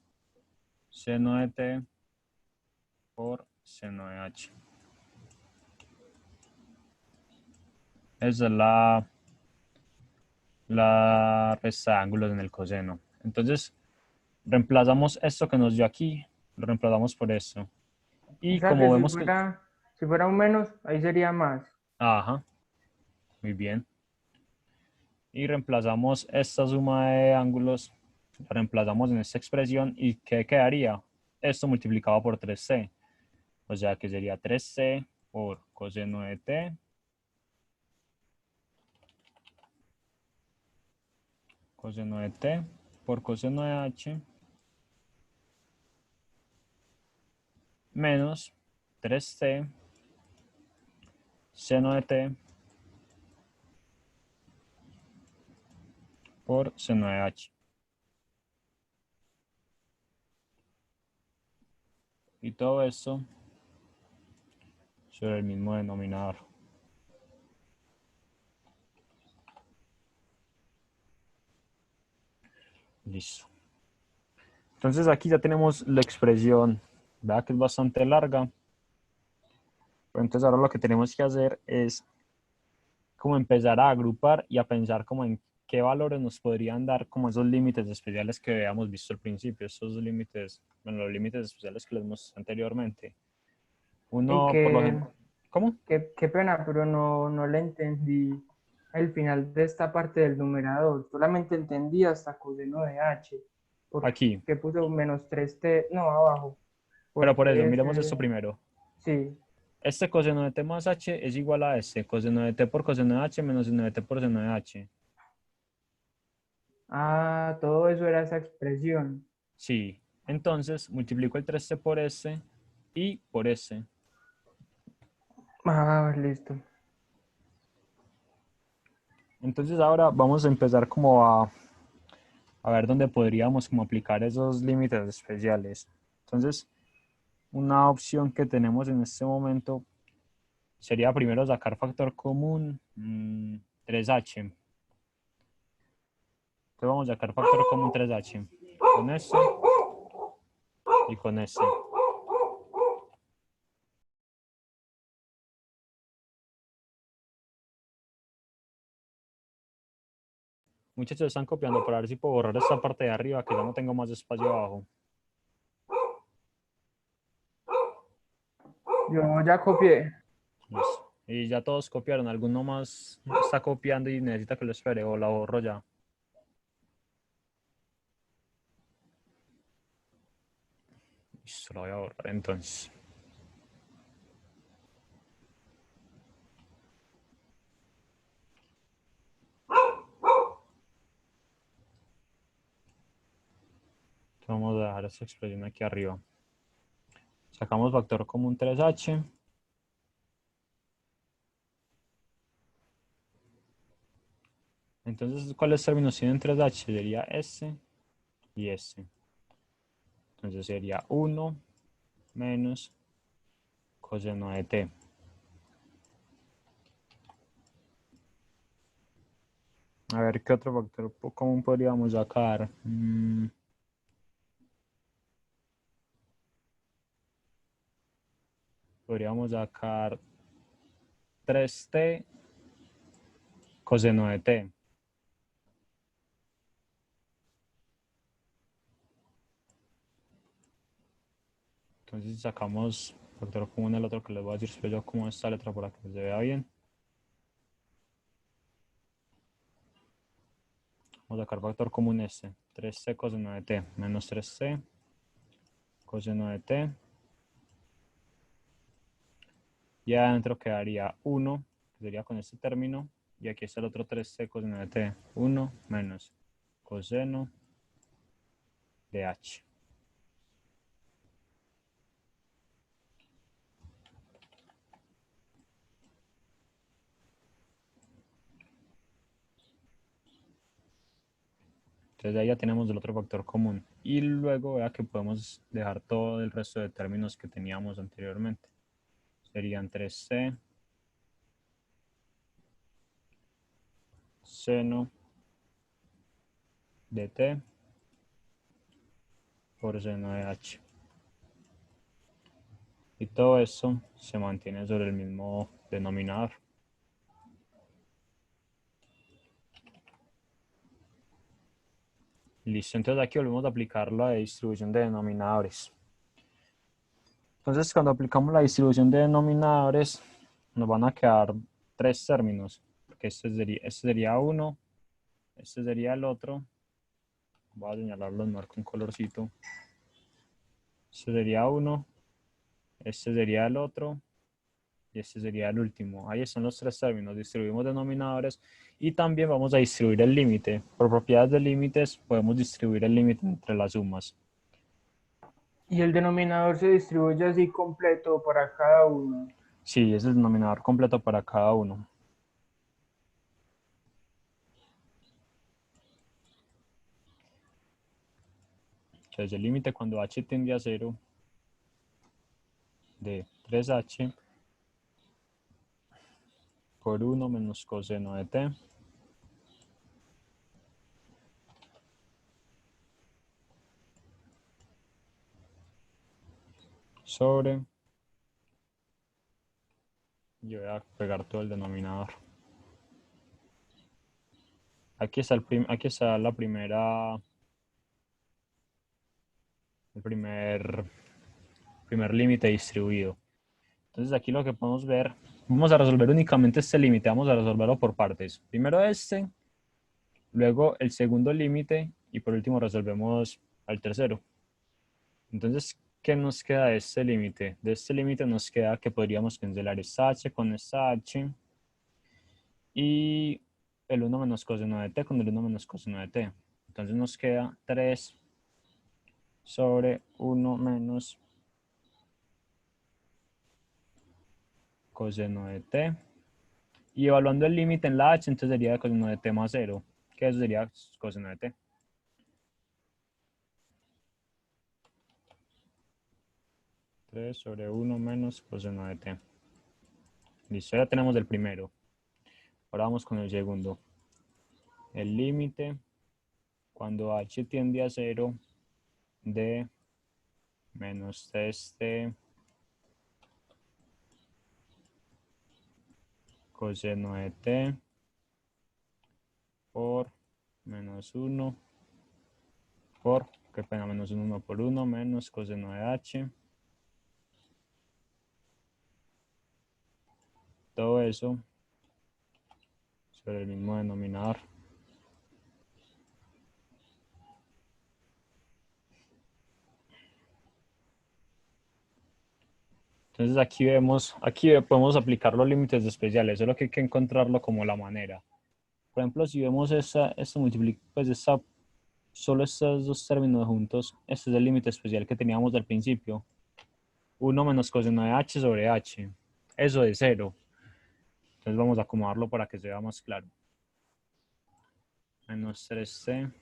Seno de t por seno de h. Esa es la resta de ángulos en el coseno. Entonces, reemplazamos esto que nos dio aquí, lo reemplazamos por esto.
O
Y
sea
como
que
vemos que...
si fuera un menos, ahí sería más.
Ajá, muy bien. Y reemplazamos esta suma de ángulos, la reemplazamos en esta expresión y ¿qué quedaría? Esto multiplicado por 3c. O sea que sería 3c por coseno de t coseno de t por coseno de h menos 3c seno de t por seno de h. Y todo esto sobre el mismo denominador. Listo. Entonces aquí ya tenemos la expresión, vea que es bastante larga. Pero entonces ahora lo que tenemos que hacer es como empezar a agrupar y a pensar como en qué valores nos podrían dar como esos límites especiales que habíamos visto al principio, esos límites, bueno, los límites especiales que les mostré anteriormente.
Y
Uno, por lo general, ¿cómo?
qué pena, pero no le entendí el final de esta parte del numerador. Solamente entendí hasta coseno de h. ¿Por
Aquí.
qué puso menos 3t? No, abajo.
Pero por eso,
Porque
miremos esto
ese,
primero.
sí.
Este coseno de t más h es igual a este, coseno de t por coseno de h menos seno de t por seno de h.
Ah, todo eso era esa expresión.
Sí, entonces multiplico el 3t por este y por este.
Ah, listo.
Entonces ahora vamos a empezar como a ver dónde podríamos como aplicar esos límites especiales. Entonces, una opción que tenemos en este momento sería primero sacar factor común 3h. Entonces vamos a sacar factor común 3h. Con este y con este. Muchachos, están copiando para ver si puedo borrar esta parte de arriba que ya no tengo más espacio abajo.
Yo ya copié.
Listo. Y ya todos copiaron. ¿Alguno más está copiando y necesita que lo espere o la borro ya? Listo, lo voy a borrar entonces. Vamos a dejar esta expresión aquí arriba. Sacamos factor común 3h. Entonces, ¿cuáles términos tienen 3h? Sería S y S. Entonces sería 1 menos coseno de t. A ver, ¿qué otro factor común podríamos sacar? Podríamos sacar 3t coseno de t. Entonces sacamos factor común el otro que les voy a decir después yo como esta letra para que se vea bien. Vamos a sacar factor común este. 3c coseno de t menos 3c coseno de t. Y adentro quedaría 1, que sería con este término. Y aquí está el otro 3c coseno de t. 1 menos coseno de h. Entonces ahí ya tenemos el otro factor común. Y luego vea que podemos dejar todo el resto de términos que teníamos anteriormente. Serían 3c seno de t por seno de h. Y todo eso se mantiene sobre el mismo denominador. Listo, entonces aquí volvemos a aplicar la distribución de denominadores. Entonces cuando aplicamos la distribución de denominadores nos van a quedar 3 términos, porque este sería uno, este sería el otro. Voy a señalarlo, marco un colorcito. Este sería uno, este sería el otro y este sería el último. Ahí están los 3 términos. Distribuimos denominadores y también vamos a distribuir el límite. Por propiedades de límites podemos distribuir el límite entre las sumas.
Y el denominador se distribuye así completo para cada uno.
Sí, es el denominador completo para cada uno. Entonces el límite cuando h tiende a 0 de 3h por 1 menos coseno de t sobre, yo voy a pegar todo el denominador. Aquí está, aquí está la primera, el primer límite distribuido. Entonces aquí lo que podemos ver, vamos a resolver únicamente este límite, vamos a resolverlo por partes. Primero este, luego el segundo límite y por último resolvemos al tercero. Entonces, ¿qué nos queda de este límite? De este límite nos queda que podríamos cancelar esta h con esta h y el 1 menos coseno de t con el 1 menos coseno de t. Entonces nos queda 3 sobre 1 menos coseno de t. Y evaluando el límite en la h, entonces sería coseno de t más 0, que eso sería coseno de t. Sobre 1 menos coseno de t. Listo, ya tenemos el primero. Ahora vamos con el segundo. El límite cuando h tiende a 0 de menos este coseno de t por menos 1 por, qué pena, menos 1 por 1 menos coseno de h. Todo eso sobre el mismo denominador. Entonces aquí podemos aplicar los límites especiales, solo que hay que encontrarlo como la manera. Por ejemplo, si vemos pues solo estos dos términos juntos, este es el límite especial que teníamos del principio. 1 menos coseno de h sobre h. Eso es 0. Entonces vamos a acomodarlo para que se vea más claro. menos 3t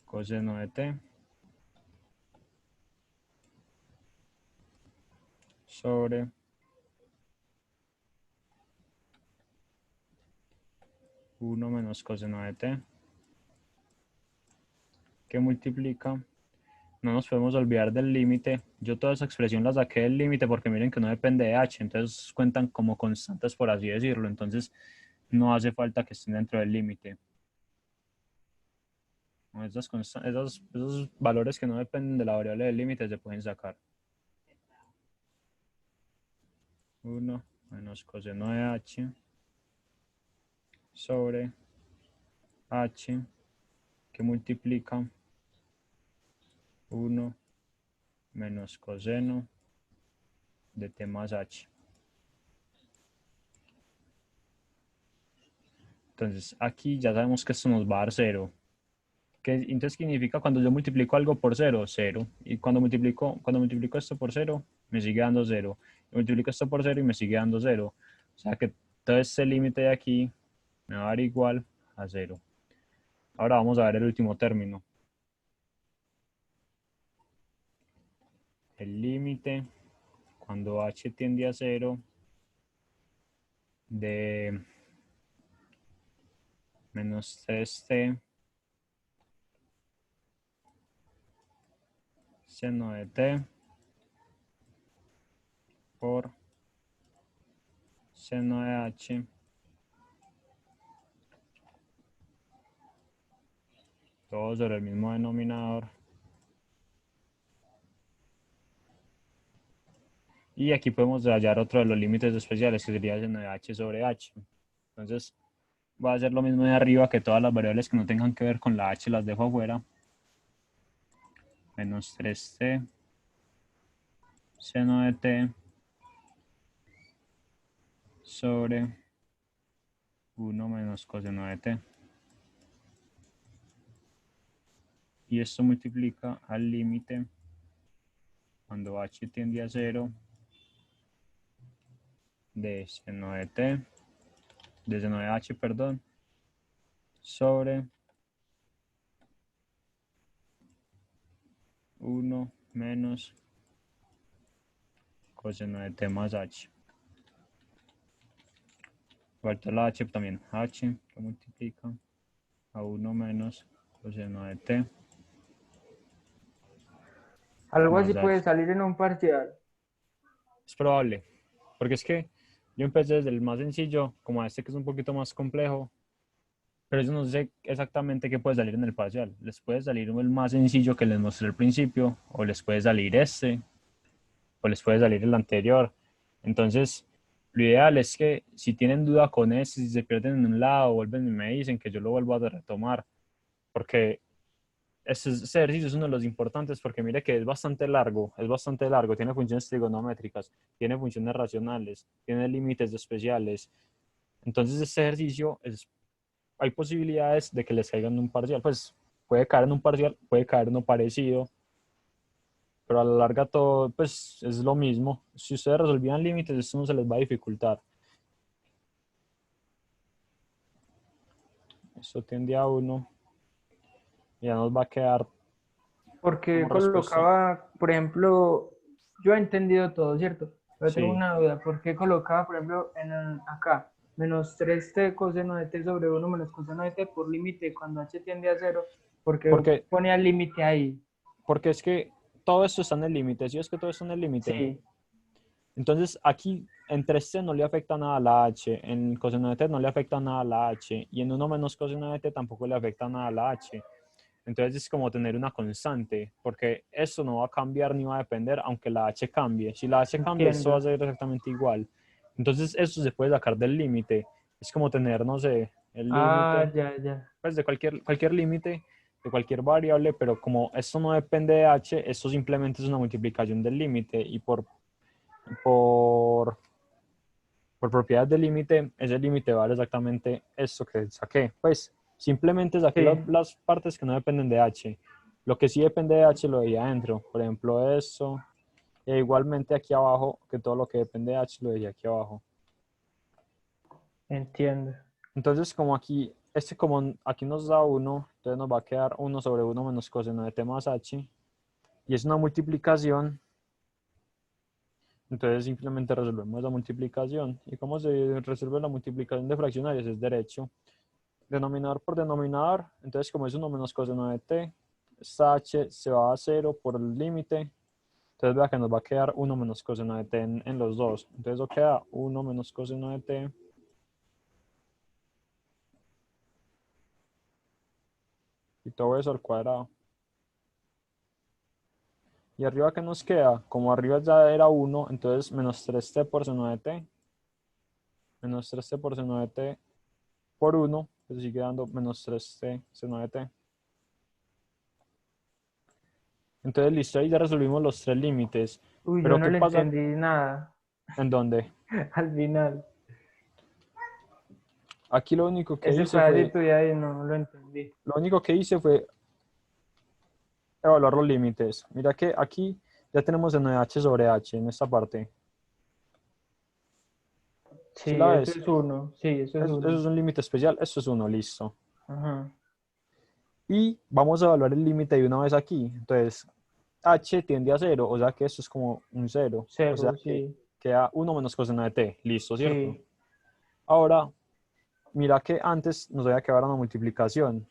coseno de t sobre 1 menos coseno de t, que multiplica. No nos podemos olvidar del límite. Yo toda esa expresión la saqué del límite porque miren que no depende de h, entonces cuentan como constantes, por así decirlo. Entonces no hace falta que estén dentro del límite. Esos valores que no dependen de la variable del límite se pueden sacar. 1 menos coseno de h sobre h, que multiplica 1 menos coseno de t más h. Entonces aquí ya sabemos que esto nos va a dar 0. Entonces significa cuando yo multiplico algo por 0, 0. Y cuando multiplico esto por 0, me sigue dando 0. Y multiplico esto por 0 y me sigue dando 0. O sea que todo este límite de aquí me va a dar igual a 0. Ahora vamos a ver el último término. El límite cuando h tiende a 0 de menos 3t seno de t por seno de h todo sobre el mismo denominador. Y aquí podemos hallar otro de los límites especiales, que sería seno de h sobre h. Entonces va a hacer lo mismo de arriba, que todas las variables que no tengan que ver con la h las dejo afuera. Menos 3t seno de t sobre 1 menos coseno de t. Y esto multiplica al límite cuando h tiende a 0 de seno de t, de seno de h, perdón, sobre 1 menos coseno de t más h. Falta la h también, h que multiplica a 1 menos coseno de t
Algo así
más
puede
h.
salir en un parcial.
Es probable, porque es que yo empecé desde el más sencillo, como a este que es un poquito más complejo, pero yo no sé exactamente qué puede salir en el parcial. Les puede salir el más sencillo que les mostré al principio, o les puede salir este, o les puede salir el anterior. Entonces, lo ideal es que si tienen duda con este, si se pierden en un lado, vuelven y me dicen que yo lo vuelvo a retomar, porque este ejercicio es uno de los importantes porque mire que es bastante largo, tiene funciones trigonométricas, tiene funciones racionales, tiene límites especiales. Entonces este ejercicio hay posibilidades de que les caigan en un parcial, pues puede caer en un parcial, puede caer en uno parecido, pero a la larga todo pues es lo mismo. Si ustedes resolvían límites, esto no se les va a dificultar. Esto tiende a 1 y ya nos va a quedar
Porque
como respuesta.
colocaba, por ejemplo, yo he entendido todo, ¿cierto? Pero tengo
Sí,
una duda. ¿Por qué colocaba, por ejemplo, acá, menos 3t coseno de t sobre 1 menos coseno de t por límite cuando h tiende a 0? Porque
porque,
ponía el límite ahí.
porque es que todo esto está en el límite, ¿sí es que todo está en el límite?
Sí,
Entonces aquí en 3t no le afecta nada a la h, en coseno de t no le afecta nada a la h, y en 1 menos coseno de t tampoco le afecta nada a la h. Entonces es como tener una constante, porque esto no va a cambiar ni va a depender, aunque la h cambie. Si la h cambia, esto va a
entiendo.
ser exactamente igual. Entonces esto se puede sacar del límite. Es como tener, no sé, el
Ah,
límite,
ya, ya.
pues de cualquier límite, de cualquier variable, pero como esto no depende de h, esto simplemente es una multiplicación del límite, y por, por propiedades del límite, ese límite vale exactamente esto que saqué. Pues simplemente saqué
Sí,
las partes que no dependen de h. Lo que sí depende de h lo dejé adentro. Por ejemplo, eso. E igualmente aquí abajo, que todo lo que depende de h lo dejé aquí abajo.
entiendo.
Entonces, como aquí este como aquí nos da 1, entonces nos va a quedar 1 sobre 1 menos coseno de t más h. Y es una multiplicación. Entonces simplemente resolvemos la multiplicación. ¿Y cómo se resuelve la multiplicación de fraccionarios? Es derecho. Denominador por denominador. Entonces como es 1 menos coseno de t, esta h se va a 0 por el límite. Entonces vea que nos va a quedar 1 menos coseno de t en los dos. Entonces eso queda 1 menos coseno de t. Y todo eso al cuadrado. Y arriba, ¿qué nos queda? Como arriba ya era 1, entonces menos 3t por seno de t. Menos 3t por seno de t por 1, pues sigue dando menos 3t seno de t. Entonces, listo, ahí ya resolvimos los tres límites.
Uy, yo
Pero,
no
¿qué
le
pasa?
entendí nada
¿En dónde?
al final.
Aquí lo único que
Ese
hice fue,
pedacito de ahí no lo entendí.
lo único que hice fue evaluar los límites. Mira que aquí ya tenemos seno de h sobre h en esta parte. ¿Sí
Sí,
la
eso
ves?
es uno. Sí, eso es
Eso
uno.
es un límite especial, esto es uno, listo.
Ajá.
Y vamos a evaluar el límite de una vez aquí. Entonces, h tiende a 0, o sea que esto es como un 0. O sea
Cero,
que
sí.
queda 1 menos coseno de t. Listo, ¿cierto?
Sí.
Ahora, mira que antes nos había quedado una multiplicación.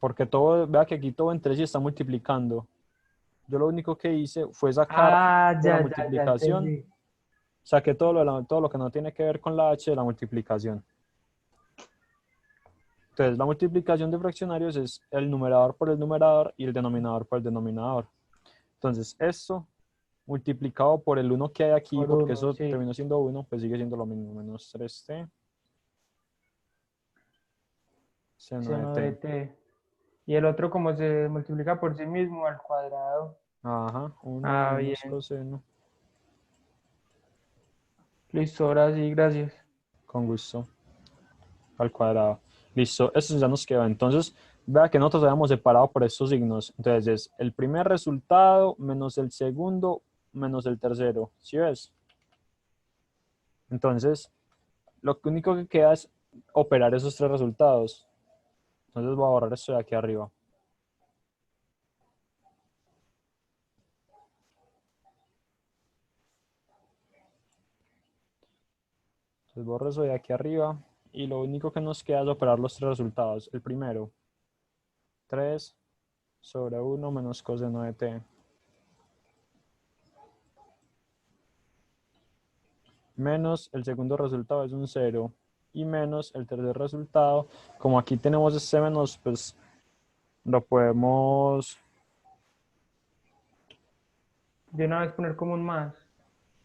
Porque todo, vea que aquí todo entre sí está multiplicando. Yo lo único que hice fue sacar
Ah,
de la
ya
multiplicación,
entendí.
saqué todo lo que no tiene que ver con la h de la multiplicación. Entonces, la multiplicación de fraccionarios es el numerador por el numerador y el denominador por el denominador. Entonces, esto multiplicado por el 1 que hay aquí,
Por
porque
uno,
eso
sí.
terminó siendo 1, pues sigue siendo lo mismo, menos 3t seno de
Seno de
t.
t. Y el otro como se multiplica por sí mismo al cuadrado.
Ajá, 1
Ah,
menos
bien.
coseno,
Listo, ahora sí, gracias.
con gusto, al cuadrado. Listo, eso ya nos quedó. Entonces, vea que nosotros habíamos separado por estos signos. Entonces, es el primer resultado menos el segundo menos el tercero. ¿Sí ves? Entonces, lo único que queda es operar esos tres resultados. Entonces, voy a borrar esto de aquí arriba. Entonces, borro eso de aquí arriba. Y lo único que nos queda es operar los tres resultados. El primero, 3 sobre 1 menos coseno de t. Menos el segundo resultado es un 0 y menos el tercer resultado. Como aquí tenemos este menos, pues lo podemos,
De una vez poner como un más.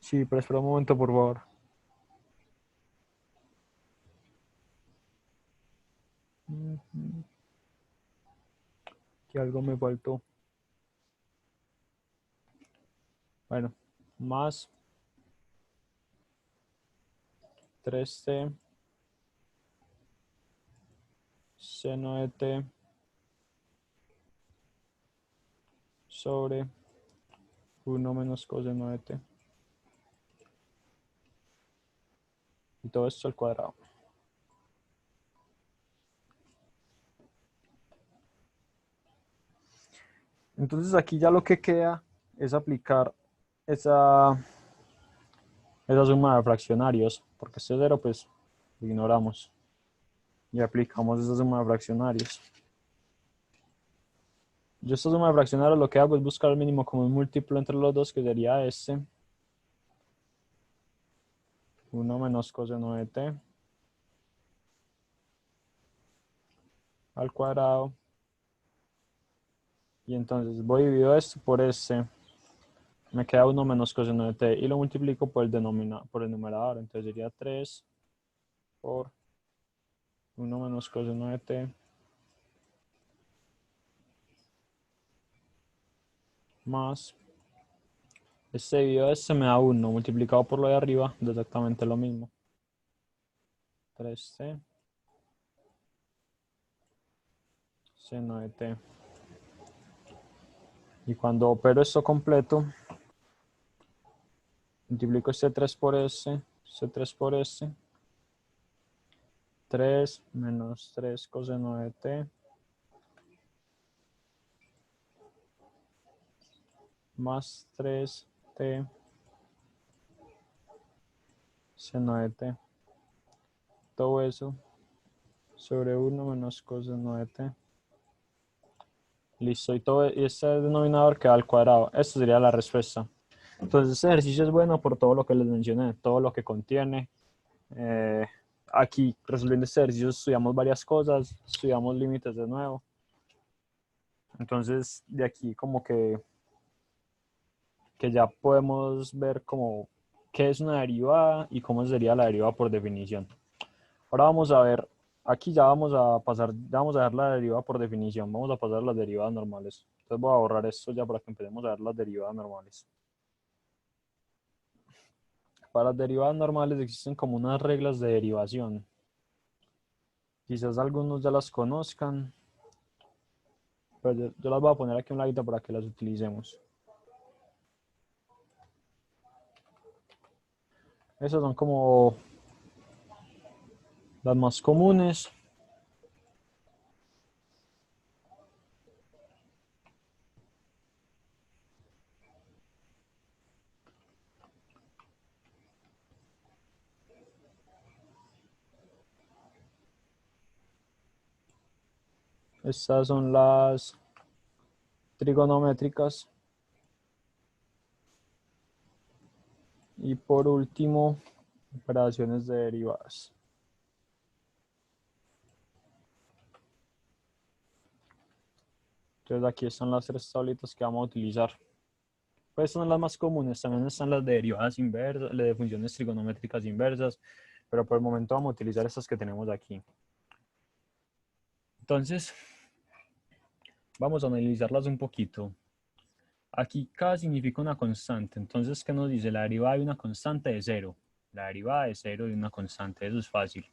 sí, pero espera un momento, por favor. Que algo me faltó. Bueno, más 3t seno de t sobre 1 menos coseno de t. Y todo esto al cuadrado. Entonces aquí ya lo que queda es aplicar esa, esa suma de fraccionarios, porque este 0 pues lo ignoramos y aplicamos esa suma de fraccionarios. Yo esta suma de fraccionarios lo que hago es buscar el mínimo común múltiplo entre los dos, que sería este. 1 menos coseno de t al cuadrado. Y entonces voy a dividir esto por este. Me queda 1 menos coseno de t y lo multiplico por por el numerador. Entonces sería 3 por 1 menos coseno de t más este dividido este me da 1 multiplicado por lo de arriba, es exactamente lo mismo. 3t seno de t. Y cuando opero esto completo, multiplico este 3 por este, 3 por este. 3 menos 3 coseno de t más 3t seno de t. Todo eso sobre 1 menos coseno de t. Listo, y este denominador queda al cuadrado. Esta sería la respuesta. Entonces, este ejercicio es bueno por todo lo que les mencioné, todo lo que contiene. Aquí, resolviendo este ejercicio, estudiamos varias cosas, estudiamos límites de nuevo. Entonces, de aquí como que ya podemos ver como qué es una derivada y cómo sería la derivada por definición. Ahora vamos a ver, aquí ya vamos a pasar, ya vamos a ver la derivada por definición, vamos a pasar a las derivadas normales. Entonces voy a borrar esto ya para que empecemos a ver las derivadas normales. Para las derivadas normales existen como unas reglas de derivación. Quizás algunos ya las conozcan, pero yo las voy a poner aquí un ladito para que las utilicemos. Esas son como las más comunes. Estas son las trigonométricas. Y por último, operaciones de derivadas. Entonces aquí están las tres tablitas que vamos a utilizar. Pues son las más comunes, también están las de derivadas inversas, las de funciones trigonométricas inversas, pero por el momento vamos a utilizar estas que tenemos aquí. Entonces, vamos a analizarlas un poquito. Aquí K significa una constante, entonces, ¿qué nos dice? La derivada de una constante es 0. La derivada de 0 de una constante, eso es fácil.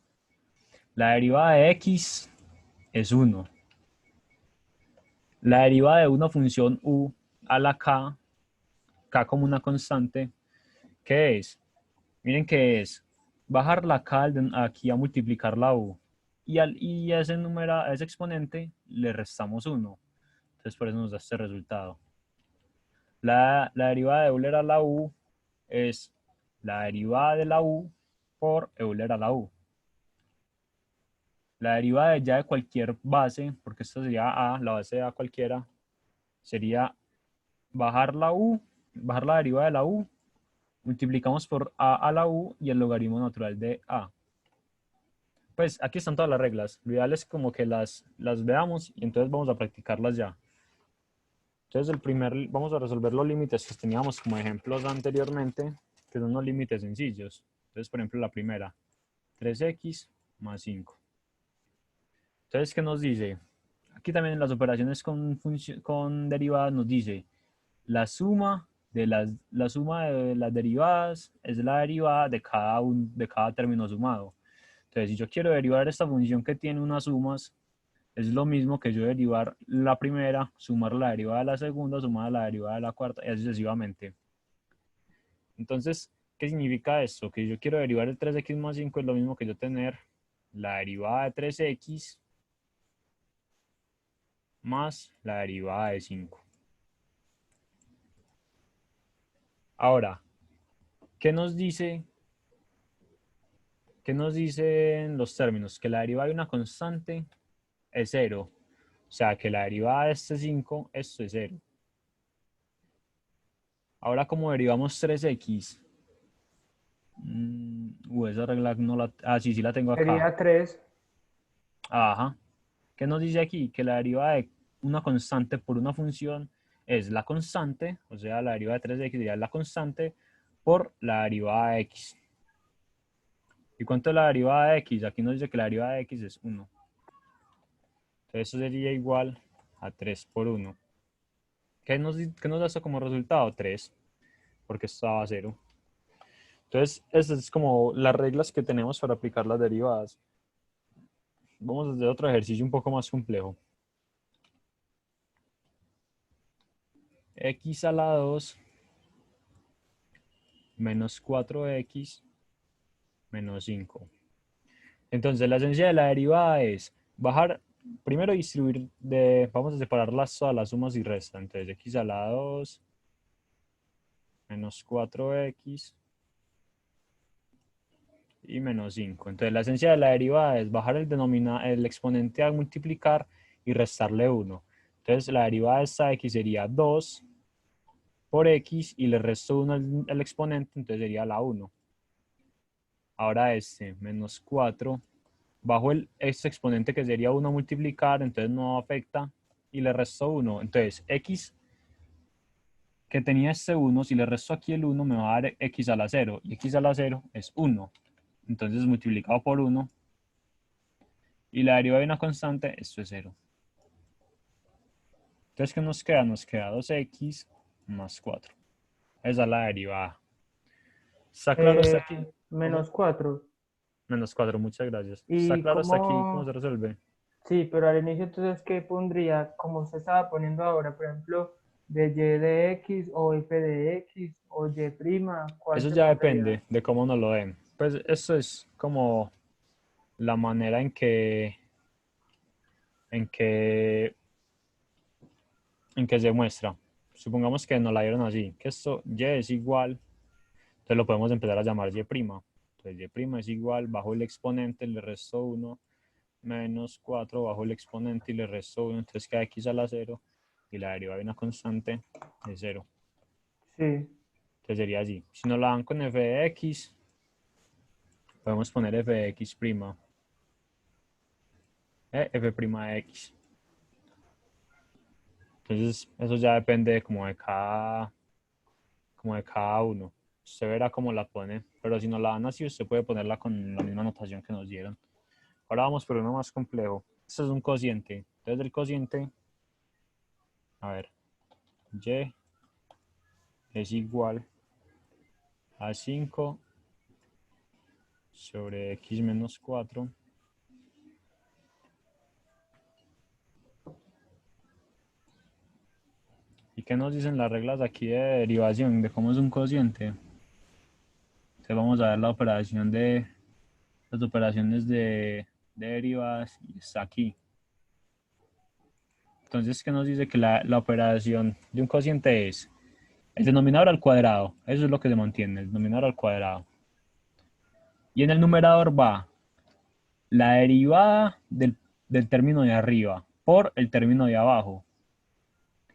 La derivada de X es 1. La derivada de una función U a la K como una constante, ¿qué es? Miren qué es. Bajar la K aquí a multiplicar la U. Y a ese exponente le restamos 1. Entonces por eso nos da este resultado. La derivada de Euler a la U es la derivada de la U por Euler a la U. La derivada de ya de cualquier base, porque esto sería A, la base de A cualquiera, sería bajar la U, bajar la derivada de la U, multiplicamos por A a la U y el logaritmo natural de A. Pues aquí están todas las reglas. Lo ideal es como que las veamos y entonces vamos a practicarlas ya. Entonces vamos a resolver los límites que teníamos como ejemplos anteriormente, que son unos límites sencillos. Entonces, por ejemplo, la primera, 3x más 5. Entonces, ¿qué nos dice? Aquí también en las operaciones con derivadas nos dice la suma de las derivadas es la derivada de cada término sumado. Entonces, si yo quiero derivar esta función que tiene unas sumas, es lo mismo que yo derivar la primera, sumar la derivada de la segunda, sumar la derivada de la cuarta, y así sucesivamente. Entonces, ¿qué significa esto? Que yo quiero derivar el 3x más 5 es lo mismo que yo tener la derivada de 3x más la derivada de 5. Ahora, ¿qué nos dice? ¿Qué nos dicen los términos? Que la derivada de una constante es 0. O sea, que la derivada de este 5, esto es 0. Ahora, como derivamos 3x, esa regla no la... Ah, sí, sí la tengo acá.
Sería 3.
Ajá. ¿Qué nos dice aquí? Que la derivada de una constante por una función es la constante, o sea, la derivada de 3x sería la constante por la derivada de x. ¿Y cuánto es la derivada de x? Aquí nos dice que la derivada de x es 1. Entonces eso sería igual a 3 por 1. ¿Qué nos da esto como resultado? 3, porque estaba a 0. Entonces, esas es como las reglas que tenemos para aplicar las derivadas. Vamos a hacer otro ejercicio un poco más complejo. X a la 2 menos 4x menos 5. Entonces la esencia de la derivada es bajar, primero distribuir, vamos a separar todas las sumas y restas. Entonces x a la 2 menos 4x y menos 5. Entonces la esencia de la derivada es bajar el exponente a multiplicar y restarle 1. Entonces la derivada de esta x sería 2 por x y le resto 1 al exponente, entonces sería la 1. Ahora menos 4, bajo este exponente que sería 1 a multiplicar, entonces no afecta, y le resto 1. Entonces x que tenía este 1, si le resto aquí el 1 me va a dar x a la 0, y x a la 0 es 1. Entonces multiplicado por 1, y la derivada de una constante, esto es 0. Entonces, ¿qué nos queda? Nos queda 2x más 4. Esa es la derivada. ¿Está claro hasta aquí? ¿Cómo?
Menos 4.
Menos 4, muchas gracias. ¿Está
¿Y
claro hasta aquí cómo se
cómo?
resuelve?
Sí, pero al inicio entonces, ¿qué pondría? Como usted estaba poniendo ahora, por ejemplo, de y de x o f de x o y prima, ¿cuál
Eso
se
ya
pondría?
depende de cómo nos lo den. Pues eso es como la manera en que, en que se muestra. Supongamos que nos la dieron así, que esto y es igual, entonces lo podemos empezar a llamar y prima. Entonces y prima es igual, bajo el exponente le resto 1, menos 4 bajo el exponente y le resto 1, entonces queda x a la 0 y la derivada de una constante es 0.
Sí,
Entonces sería así. Si nos la dan con f de x, podemos poner f de x prima, f prima de x. Entonces eso ya depende como de cada uno. Usted verá cómo la pone, pero si nos la dan así, usted puede ponerla con la misma notación que nos dieron. Ahora vamos por uno más complejo. Este es un cociente. Entonces el cociente, a ver, y es igual a 5 sobre x menos 4. ¿Y qué nos dicen las reglas aquí de derivación, de cómo es un cociente? Entonces vamos a ver la operación las operaciones de derivadas y está aquí. Entonces, ¿qué nos dice? Que la operación de un cociente es el denominador al cuadrado. Eso es lo que se mantiene, el denominador al cuadrado. Y en el numerador va la derivada del término de arriba por el término de abajo,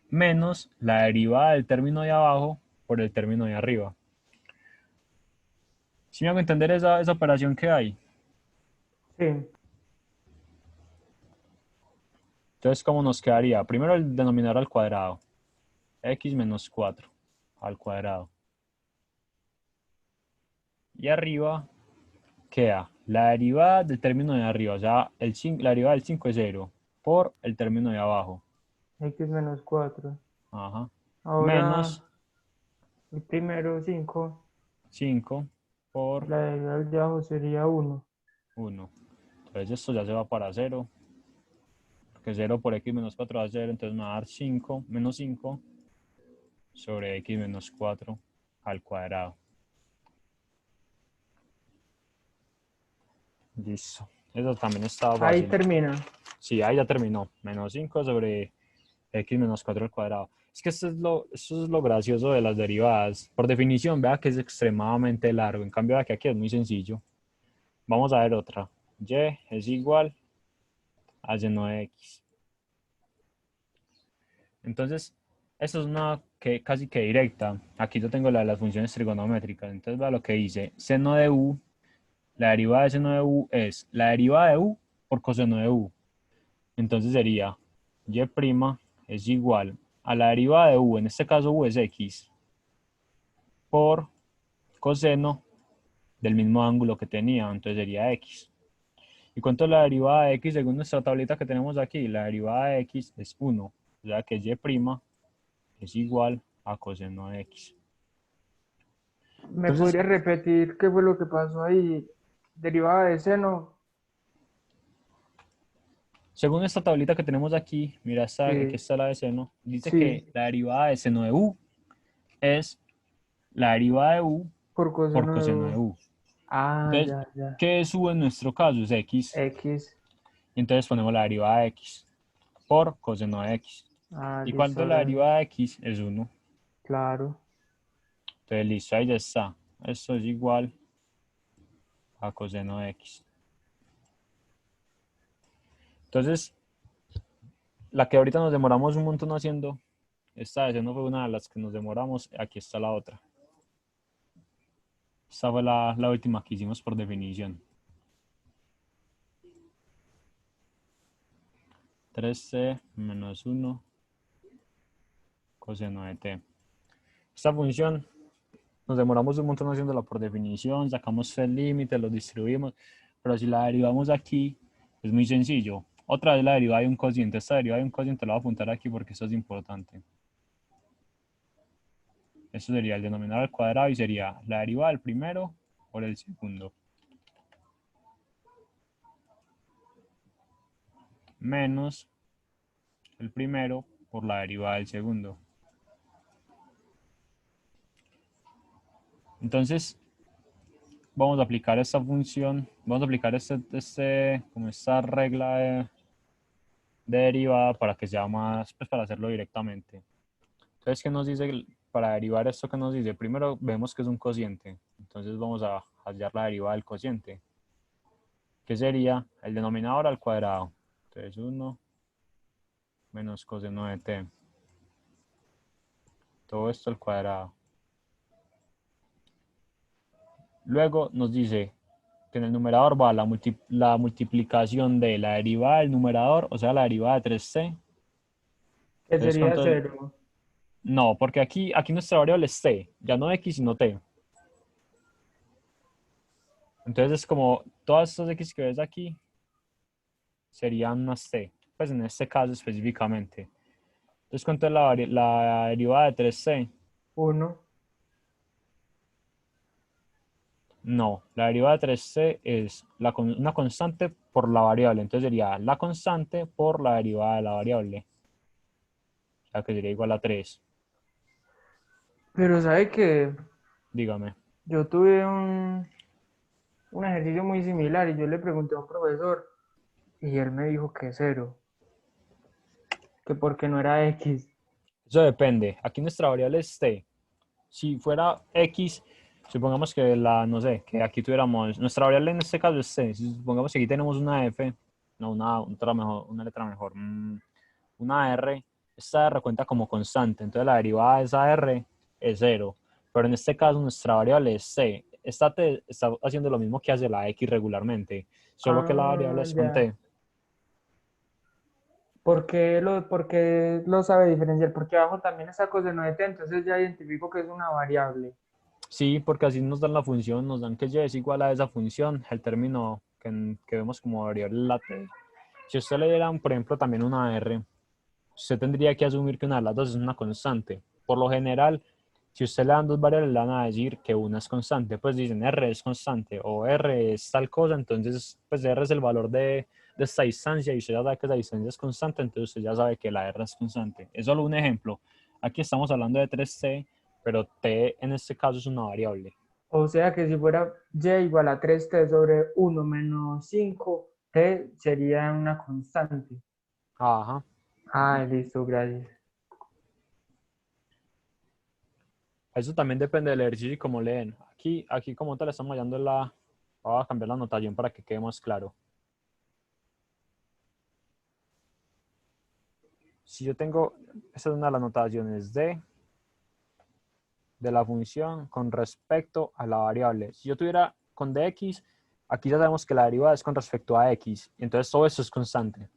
menos la derivada del término de abajo por el término de arriba. ¿Sí me hago entender esa operación que hay?
sí.
Entonces, ¿cómo nos quedaría? Primero el denominador al cuadrado, x menos 4 al cuadrado. Y arriba queda la derivada del término de arriba, o sea, la derivada del 5 es 0, por el término de abajo.
X menos 4.
Ajá.
Ahora,
Menos
el primero 5,
5 por
la de abajo sería 1.
1. Entonces esto ya se va para 0, porque 0 por x menos 4 da 0, entonces me va a dar 5, menos 5 sobre x menos 4 al cuadrado. Listo. Eso también estaba
Ahí
fácil.
termina.
Sí, ahí ya terminó. Menos 5 sobre x menos 4 al cuadrado. Es que esto es lo gracioso de las derivadas. Por definición, vea que es extremadamente largo. En cambio, vea que aquí es muy sencillo. Vamos a ver otra. Y es igual a seno de x. Entonces, esto es una que casi que directa. Aquí yo tengo la de las funciones trigonométricas. Entonces, vea lo que dice. Seno de u, la derivada de seno de u es la derivada de u por coseno de u. Entonces sería y' es igual a la derivada de u, en este caso u es x, por coseno del mismo ángulo que tenía, entonces sería x. ¿Y cuánto es la derivada de x según nuestra tablita que tenemos aquí? La derivada de x es 1, o sea que y' es igual a coseno de x.
¿Me
Entonces,
podría repetir qué fue lo que pasó ahí? Derivada de seno.
según esta tablita que tenemos aquí, mira, aquí
Sí,
está la de seno, dice que
sí,
la derivada de seno de u es la derivada de u
por
por
coseno de
coseno de
U.
u.
Ah,
Entonces,
ya, ya.
¿qué es u en nuestro caso? Es x.
X.
Entonces ponemos la derivada de x por coseno de x.
Ah,
¿Y cuánto
listo,
es la
gracias.
derivada de x? Es 1.
Claro.
Entonces, listo, ahí ya está. Esto es igual a coseno de x. Entonces, la que ahorita nos demoramos un montón haciendo, esta vez no fue una de las que nos demoramos, aquí está la otra. Esta fue la última que hicimos por definición. 3c menos 1 coseno de t. Esta función nos demoramos un montón haciéndola por definición, sacamos el límite, lo distribuimos, pero si la derivamos aquí, es muy sencillo. Otra vez la derivada de un cociente. Esta derivada de un cociente la voy a apuntar aquí porque esto es importante. Esto sería el denominador al cuadrado y sería la derivada del primero por el segundo. Menos el primero por la derivada del segundo. Entonces, vamos a aplicar esta función, vamos a aplicar como esta regla de derivada para que sea más, pues para hacerlo directamente. Entonces, ¿qué nos dice para derivar esto que nos dice? Primero vemos que es un cociente, entonces vamos a hallar la derivada del cociente, que sería el denominador al cuadrado. Entonces 1 menos coseno de t. Todo esto al cuadrado. Luego nos dice que en el numerador va la multiplicación de la derivada del numerador, o sea, la derivada de 3c.
Que
Entonces,
sería
¿cuánto?
cero.
No, porque aquí nuestra variable es t, ya no x, sino t. Entonces es como todas estas x que ves aquí serían unas t, pues en este caso específicamente. Entonces, ¿cuánto es la derivada de 3c?
Uno.
No, la derivada de 3c es una constante por la variable. Entonces sería la constante por la derivada de la variable. O sea, que sería igual a 3.
Pero sabe que
Dígame.
yo tuve un ejercicio muy similar y yo le pregunté a un profesor y él me dijo que cero, que porque no era X.
Eso depende. Aquí nuestra variable es t. Si fuera x, supongamos que no sé, que aquí tuviéramos, nuestra variable en este caso es t. Si supongamos que aquí tenemos una f, no, una letra mejor, una r, esta r cuenta como constante, entonces la derivada de esa r es cero. Pero en este caso nuestra variable es t. Esta t está haciendo lo mismo que hace la x regularmente, solo que la variable
Ah,
es con
ya.
t.
Por qué lo sabe diferenciar? Porque abajo también está coseno de t, entonces ya identifico que es una variable.
Sí, porque así nos dan la función, nos dan que y es igual a esa función, el término que vemos como variable la t. Si usted le dieran, por ejemplo, también una r, usted tendría que asumir que una de las dos es una constante. Por lo general, si usted le dan dos variables, le van a decir que una es constante. Pues dicen r es constante o r es tal cosa, entonces pues r es el valor de esta distancia y usted ya sabe que esa distancia es constante, entonces usted ya sabe que la r es constante. Es solo un ejemplo. Aquí estamos hablando de 3t, pero t en este caso es una variable.
O sea que si fuera y igual a 3t sobre 1 - 5, t sería una constante.
Ajá.
Ah, listo, gracias.
Eso también depende del ejercicio y cómo leen. Aquí como tal estamos hallando voy a cambiar la notación para que quede más claro. Si yo tengo, esta es una de las notaciones de la función con respecto a la variable. Si yo tuviera con dx, aquí ya sabemos que la derivada es con respecto a x, y entonces todo eso es constante.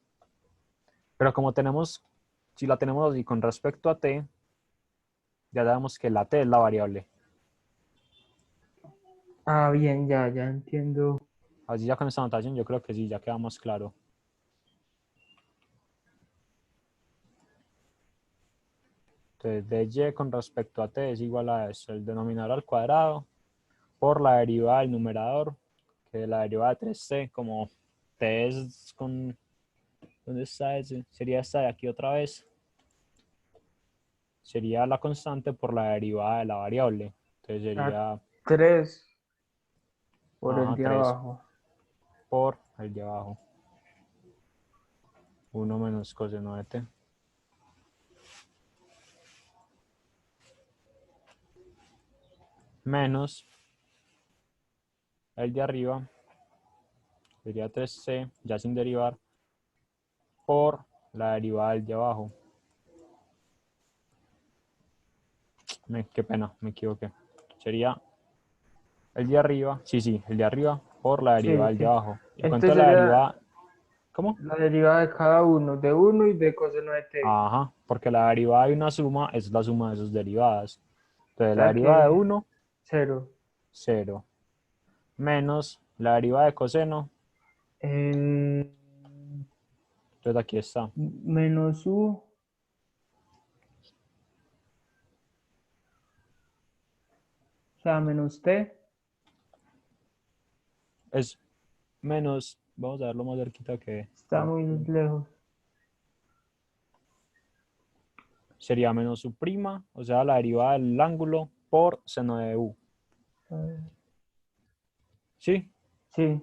Pero como tenemos, si la tenemos así con respecto a t, ya sabemos que la t es la variable.
Ah, bien, ya, ya entiendo.
Así ya con esta notación yo creo que sí, ya queda más claro. Entonces, dy con respecto a t es igual a eso, el denominador al cuadrado por la derivada del numerador, que es la derivada de 3c, como t es con... ¿Dónde está ese? Sería esta de aquí otra vez. Sería la constante por la derivada de la variable. Entonces
A
sería
3. por el
Ajá,
de
3
abajo.
por el de abajo. 1 menos coseno de t. Menos el de arriba, sería 3c, ya sin derivar, por la derivada del de abajo. Qué pena, me equivoqué. Sería el de arriba, sí, el de arriba por la derivada
Sí,
del de
sí.
abajo. ¿Y cuánto
Este
es la
sería
derivada? ¿Cómo?
la derivada de cada uno, de uno y de coseno de t.
Ajá, porque la derivada de una suma es la suma de sus derivadas.
O
Entonces la
sea
derivada de
que
1,
0.
0. Menos la derivada de coseno.
Eh,
Entonces aquí está.
menos u, o sea, menos t.
Es menos, vamos a verlo más cerquita que
Está muy lejos.
sería menos su prima, o sea, la derivada del ángulo por seno de u.
A ver.
¿Sí?
Sí,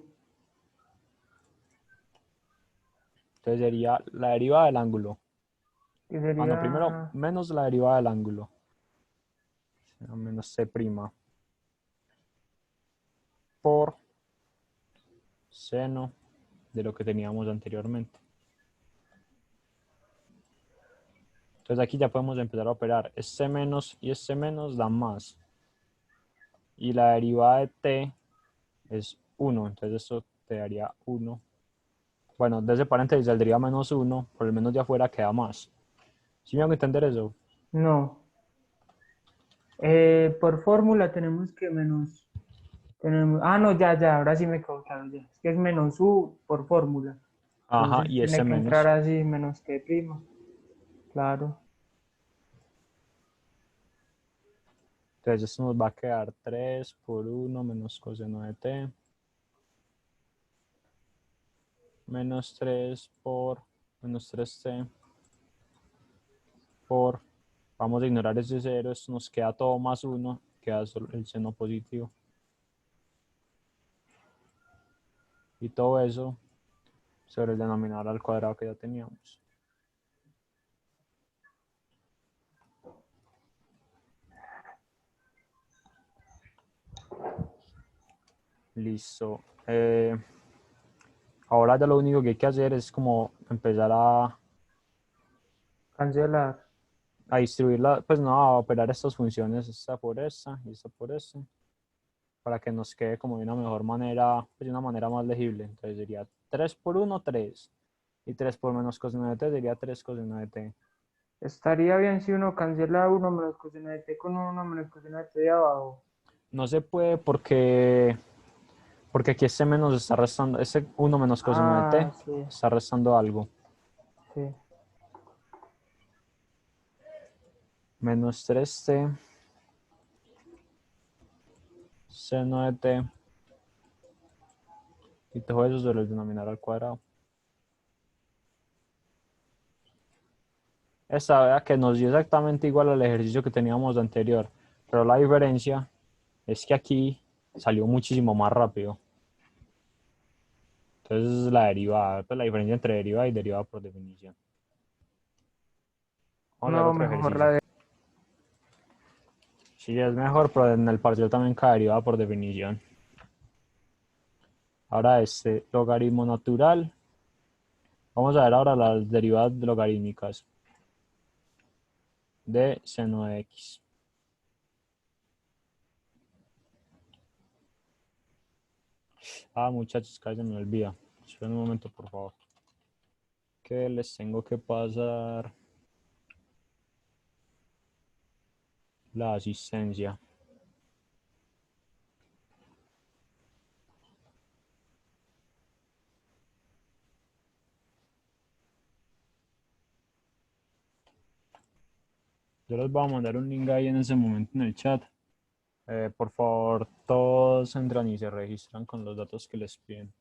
Entonces sería la derivada del ángulo.
que
Ah, no, primero
sería
menos la derivada del ángulo. Menos c prima por seno de lo que teníamos anteriormente. Entonces aquí ya podemos empezar a operar. Este menos y este menos dan más. Y la derivada de t es 1. Entonces esto te daría 1. Bueno, de ese paréntesis saldría menos 1. Por el menos de afuera queda más. ¿Sí me hago entender eso?
no. Por fórmula tenemos que menos. No, ya, ahora sí me quedó claro ya. Es que es menos u por fórmula.
Ajá,
Entonces
y
tiene
este
que entrar
menos.
así, menos t prima. Claro.
Entonces esto nos va a quedar 3 por 1 menos coseno de t. Menos 3 por menos 3t por, vamos a ignorar ese 0, esto nos queda todo más 1, queda solo el seno positivo. Y todo eso sobre el denominador al cuadrado que ya teníamos. Listo. Ahora ya lo único que hay que hacer es como empezar
Cancelar.
a distribuirla, pues no, a operar estas funciones, esta por esta y esta por esta, para que nos quede como de una mejor manera, pues de una manera más legible. Entonces sería 3 por 1, 3. Y 3 por menos coseno de t sería 3 coseno de t.
Estaría bien si uno cancela uno menos coseno de t con uno menos coseno de t de abajo.
No se puede porque aquí este menos está restando, este 1 menos coseno de t
Sí,
está restando algo.
sí.
Menos 3t seno de t y todo eso sobre el denominador al cuadrado. Esta vea que nos dio exactamente igual al ejercicio que teníamos anterior, pero la diferencia es que aquí salió muchísimo más rápido. Entonces la derivada, pues la diferencia entre derivada y derivada por definición. Vamos a ver
No,
otro
mejor
ejercicio. Sí, es mejor, pero en el parcial también cae derivada por definición. Ahora este logaritmo natural. Vamos a ver ahora las derivadas logarítmicas de seno de x. Muchachos, casi se me olvida. Esperen un momento, por favor. Que les tengo que pasar la asistencia. Yo les voy a mandar un link ahí en ese momento en el chat. Por favor, todos entran y se registran con los datos que les piden.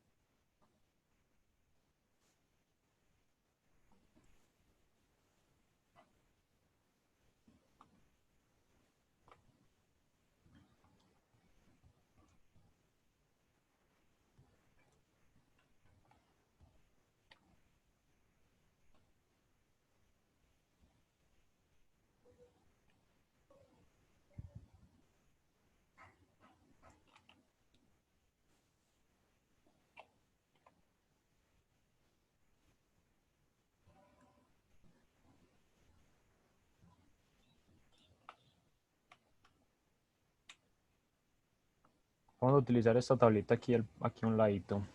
Vamos a utilizar esta tablita aquí, aquí a un ladito.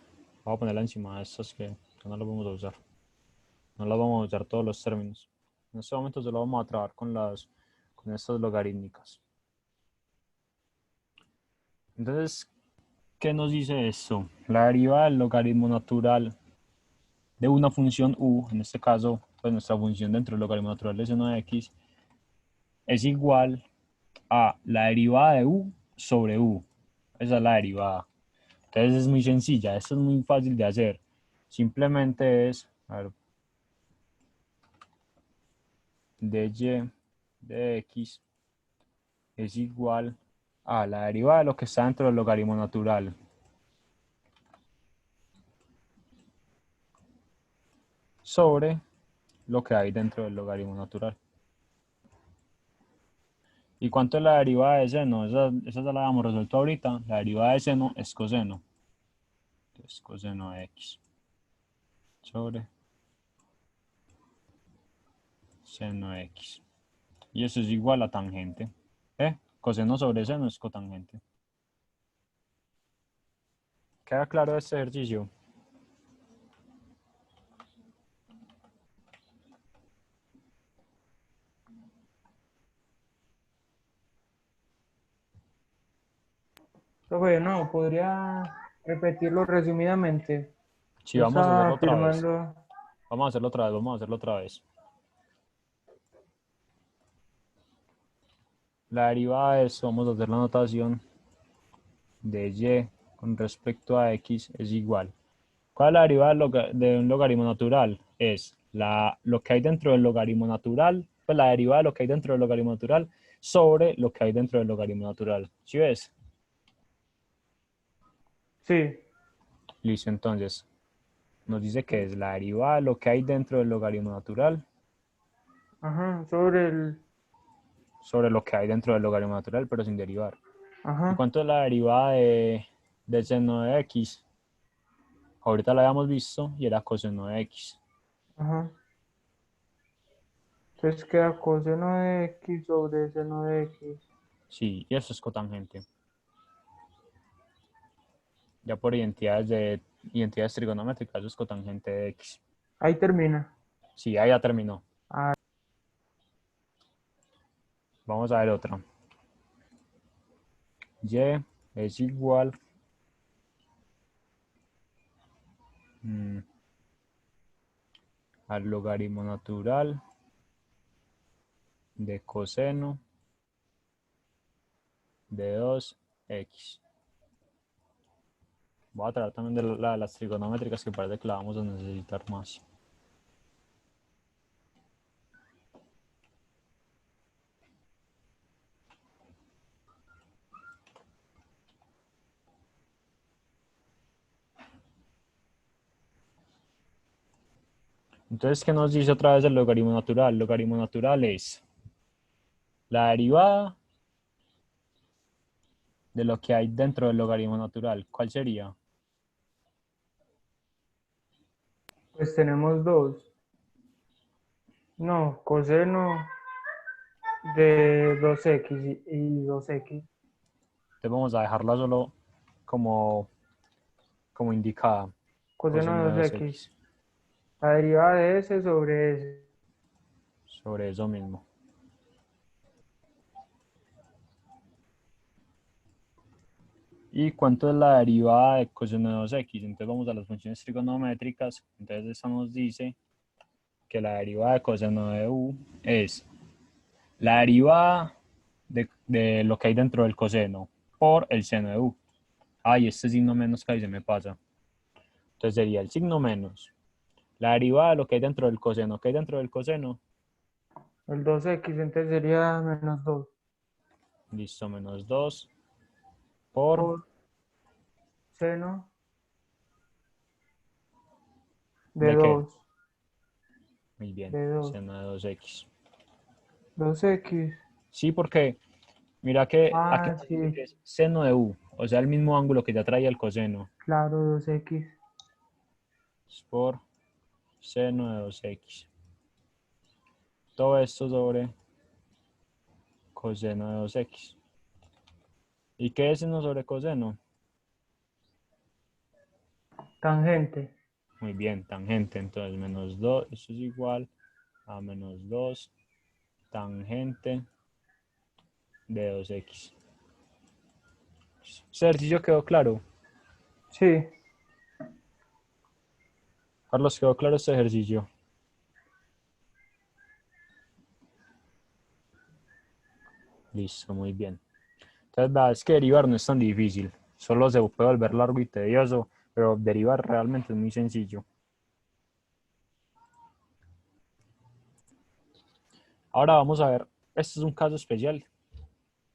Vamos a ponerla encima de estas que no las vamos a usar. No las vamos a usar todos los términos. En este momento solo vamos a trabajar con estas logarítmicas. Entonces, ¿qué nos dice esto? La derivada del logaritmo natural de una función u, en este caso, pues nuestra función dentro del logaritmo natural de seno de x, es igual a la derivada de u sobre u. Esa es la derivada. Entonces es muy sencilla, esto es muy fácil de hacer. Simplemente es, a ver, dy de x es igual a la derivada de lo que está dentro del logaritmo natural sobre lo que hay dentro del logaritmo natural. ¿Y cuánto es la derivada de seno? Esa ya la habíamos resuelto ahorita. La derivada de seno es coseno. Entonces, coseno de x sobre seno de x. Y eso es igual a tangente. Coseno sobre seno es cotangente. ¿Queda claro este ejercicio?
Profe, no, ¿podría repetirlo resumidamente?
Sí,
Yo
vamos a
estaba
hacerlo otra vez.
afirmando,
Vamos a hacerlo otra vez, vamos a hacerlo otra vez. La derivada de eso, vamos a hacer la notación de y con respecto a x es igual. ¿Cuál es la derivada de un logaritmo natural? Es lo que hay dentro del logaritmo natural, pues la derivada de lo que hay dentro del logaritmo natural sobre lo que hay dentro del logaritmo natural. ¿Sí ves?
sí,
Listo, entonces nos dice que es la derivada de lo que hay dentro del logaritmo natural
ajá, sobre el,
sobre lo que hay dentro del logaritmo natural, pero sin derivar. ¿Y
ajá,
cuánto es la derivada del seno de x? Ahorita la habíamos visto y era coseno de x.
ajá. Entonces queda coseno de x sobre seno de x.
Sí, y eso es cotangente. Ya por identidades trigonométricas, eso es cotangente de x.
Ahí termina.
Sí, ahí ya terminó.
Ah,
Vamos a ver otra. Y es igual al logaritmo natural de coseno de 2x. Voy a tratar también de las trigonométricas que parece que la vamos a necesitar más. Entonces, ¿qué nos dice otra vez el logaritmo natural? El logaritmo natural es la derivada de lo que hay dentro del logaritmo natural. ¿Cuál sería?
pues tenemos dos. No, coseno de 2x y 2x.
Entonces vamos a dejarla solo como, como indicada.
Coseno
Coseno
de
de
2x.
2x.
La derivada de s sobre s.
Sobre eso mismo. ¿Y cuánto es la derivada de coseno de 2x? Entonces vamos a las funciones trigonométricas. Entonces eso nos dice que la derivada de coseno de u es la derivada de lo que hay dentro del coseno por el seno de u. Ay, este signo menos que ahí se me pasa. Entonces sería el signo menos la derivada de lo que hay dentro del coseno. ¿Qué hay dentro del coseno?
El 2x entonces sería menos 2
Listo, menos 2 por...
por seno de
¿De qué?
2
Muy bien,
de 2
seno de 2x.
2x.
Sí, porque mira que aquí
Ah,
nos dice
sí,
que es seno de u, o sea, el mismo ángulo que ya traía el coseno.
claro, 2x.
Es por seno de 2x. Todo esto sobre coseno de 2x. ¿Y qué es seno sobre coseno?
Tangente.
Muy bien, tangente. Entonces, menos 2, eso es igual a menos 2 tangente de 2x. ¿Ese ejercicio quedó claro?
Sí.
Carlos, ¿quedó claro este ejercicio? Listo, muy bien. Entonces, es que derivar no es tan difícil. Solo se puede volver largo y tedioso, pero derivar realmente es muy sencillo. Ahora vamos a ver, este es un caso especial.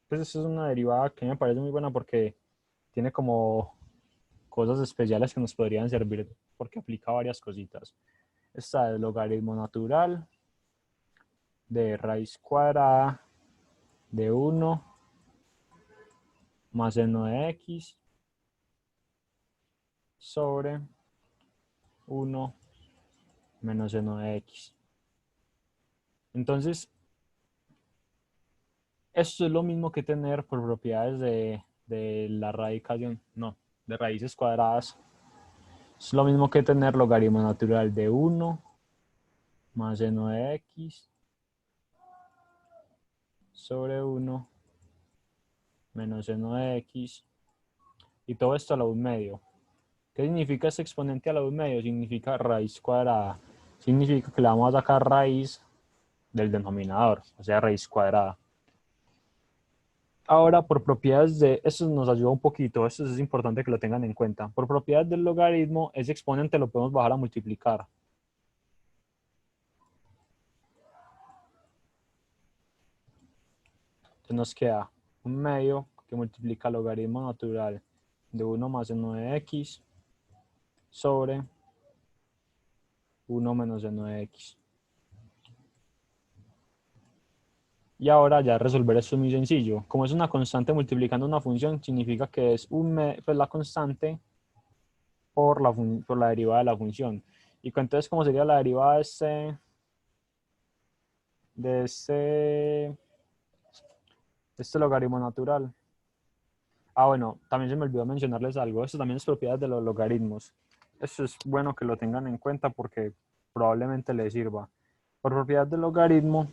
Pues esta es una derivada que me parece muy buena porque tiene como cosas especiales que nos podrían servir porque aplica varias cositas. Esta es el logaritmo natural de raíz cuadrada de 1 más seno de x sobre 1 menos seno de x. Entonces, esto es lo mismo que tener por propiedades de la radicación, no, de raíces cuadradas. Es lo mismo que tener logaritmo natural de 1 más seno de x sobre 1 menos seno de x y todo esto a la 1 medio. ¿Qué significa este exponente a la 1 medio? Significa raíz cuadrada. Significa que le vamos a sacar raíz del denominador, o sea, raíz cuadrada. Ahora, por propiedades de, esto nos ayuda un poquito, esto es importante que lo tengan en cuenta. Por propiedades del logaritmo, ese exponente lo podemos bajar a multiplicar. Entonces nos queda un medio que multiplica el logaritmo natural de 1 más seno de x sobre 1 menos seno de x. Y ahora ya resolver esto es muy sencillo. Como es una constante multiplicando una función, significa que es pues la constante por la derivada de la función. Y entonces, ¿cómo sería la derivada de este logaritmo natural? Ah, bueno, también se me olvidó mencionarles algo. Esto también es propiedad de los logaritmos. Esto es bueno que lo tengan en cuenta porque probablemente les sirva. Por propiedad del logaritmo,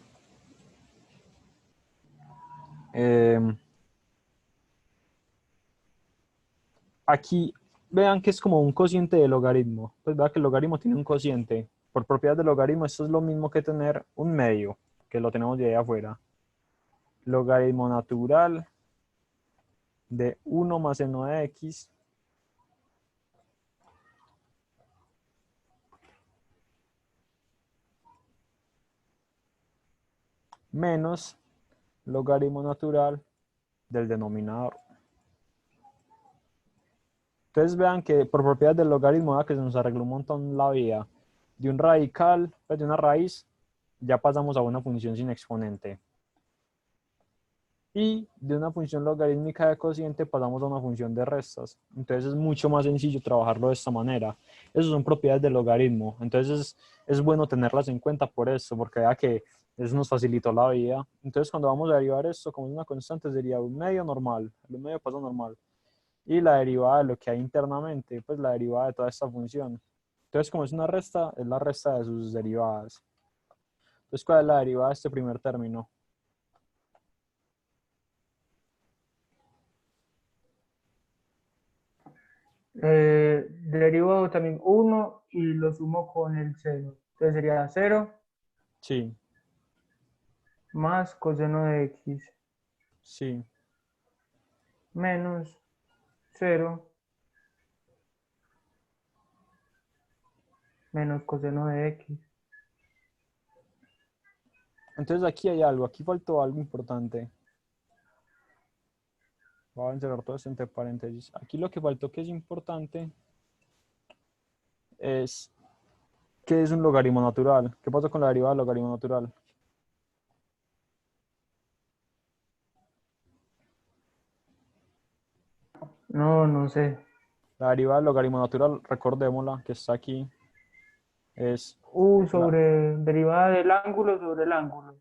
aquí vean que es como un cociente de logaritmo. Pues vean que el logaritmo tiene un cociente. Por propiedad del logaritmo, esto es lo mismo que tener un medio, que lo tenemos de ahí afuera. Logaritmo natural de 1 más seno de x menos logaritmo natural del denominador. Entonces vean que por propiedad del logaritmo, que se nos arregló un montón la vida. De un radical, pues de una raíz, ya pasamos a una función sin exponente. Y de una función logarítmica de cociente pasamos a una función de restas. Entonces es mucho más sencillo trabajarlo de esta manera. Esas son propiedades del logaritmo. Entonces es bueno tenerlas en cuenta por eso, porque vea que eso nos facilitó la vida. Entonces cuando vamos a derivar esto como una constante sería un medio normal, el medio pasa normal. Y la derivada de lo que hay internamente, pues la derivada de toda esta función. Entonces como es una resta, es la resta de sus derivadas. Entonces, ¿cuál es la derivada de este primer término?
Derivo también 1 y lo sumo con el 0. Entonces sería 0
Sí,
más coseno de x
sí.
menos 0 menos coseno de x.
Entonces aquí hay algo, aquí faltó algo importante. Voy a encerrar todo esto entre paréntesis. Aquí lo que faltó que es importante es ¿qué es un logaritmo natural? ¿Qué pasa con la derivada del logaritmo natural?
No, no sé.
La derivada del logaritmo natural, recordémosla, que está aquí, es la,
Sobre derivada del ángulo sobre el ángulo.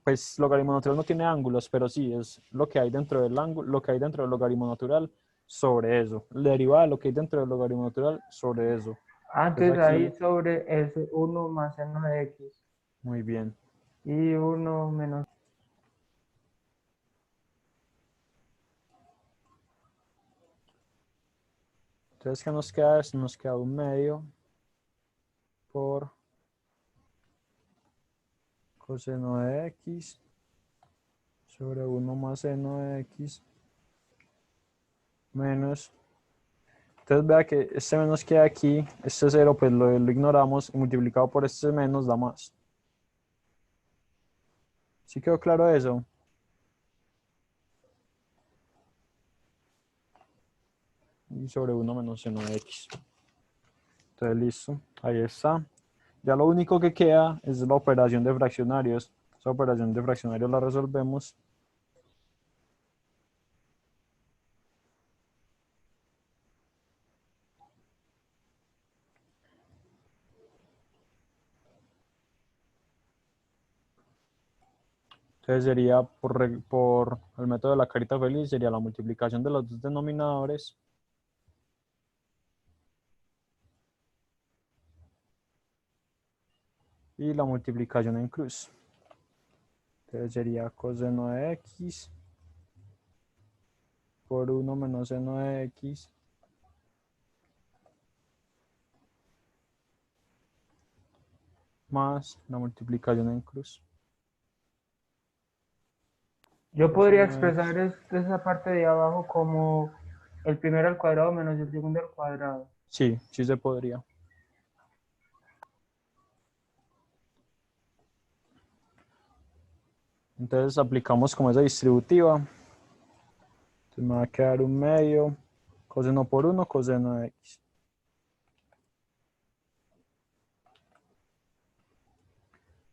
pues logaritmo natural no tiene ángulos, pero sí, es lo que hay dentro del ángulo, lo que hay dentro del logaritmo natural sobre eso. La derivada de lo que hay dentro del logaritmo natural sobre eso. Entonces
Antes ahí
aquí,
sobre s 1 más seno de x
muy bien.
y 1 menos.
Entonces, ¿qué nos queda? Esto nos queda 1/2 por coseno de x sobre 1 más seno de x menos. Entonces vea que este menos queda aquí, este 0 pues lo ignoramos y multiplicado por este menos da más. ¿Sí quedó claro eso? Y sobre 1 menos seno de x. Entonces listo, ahí está. Ya lo único que queda es la operación de fraccionarios. Esa operación de fraccionarios la resolvemos. Entonces sería por el método de la carita feliz, sería la multiplicación de los dos denominadores y la multiplicación en cruz. Entonces sería coseno de x por 1 menos seno de x más la multiplicación en cruz.
Yo podría
Coseno de x.
expresar esa parte de abajo como el primero al cuadrado menos el segundo al cuadrado.
Sí, sí se podría. Entonces aplicamos como esa distributiva. Entonces me va a quedar 1/2 coseno por 1 coseno de x.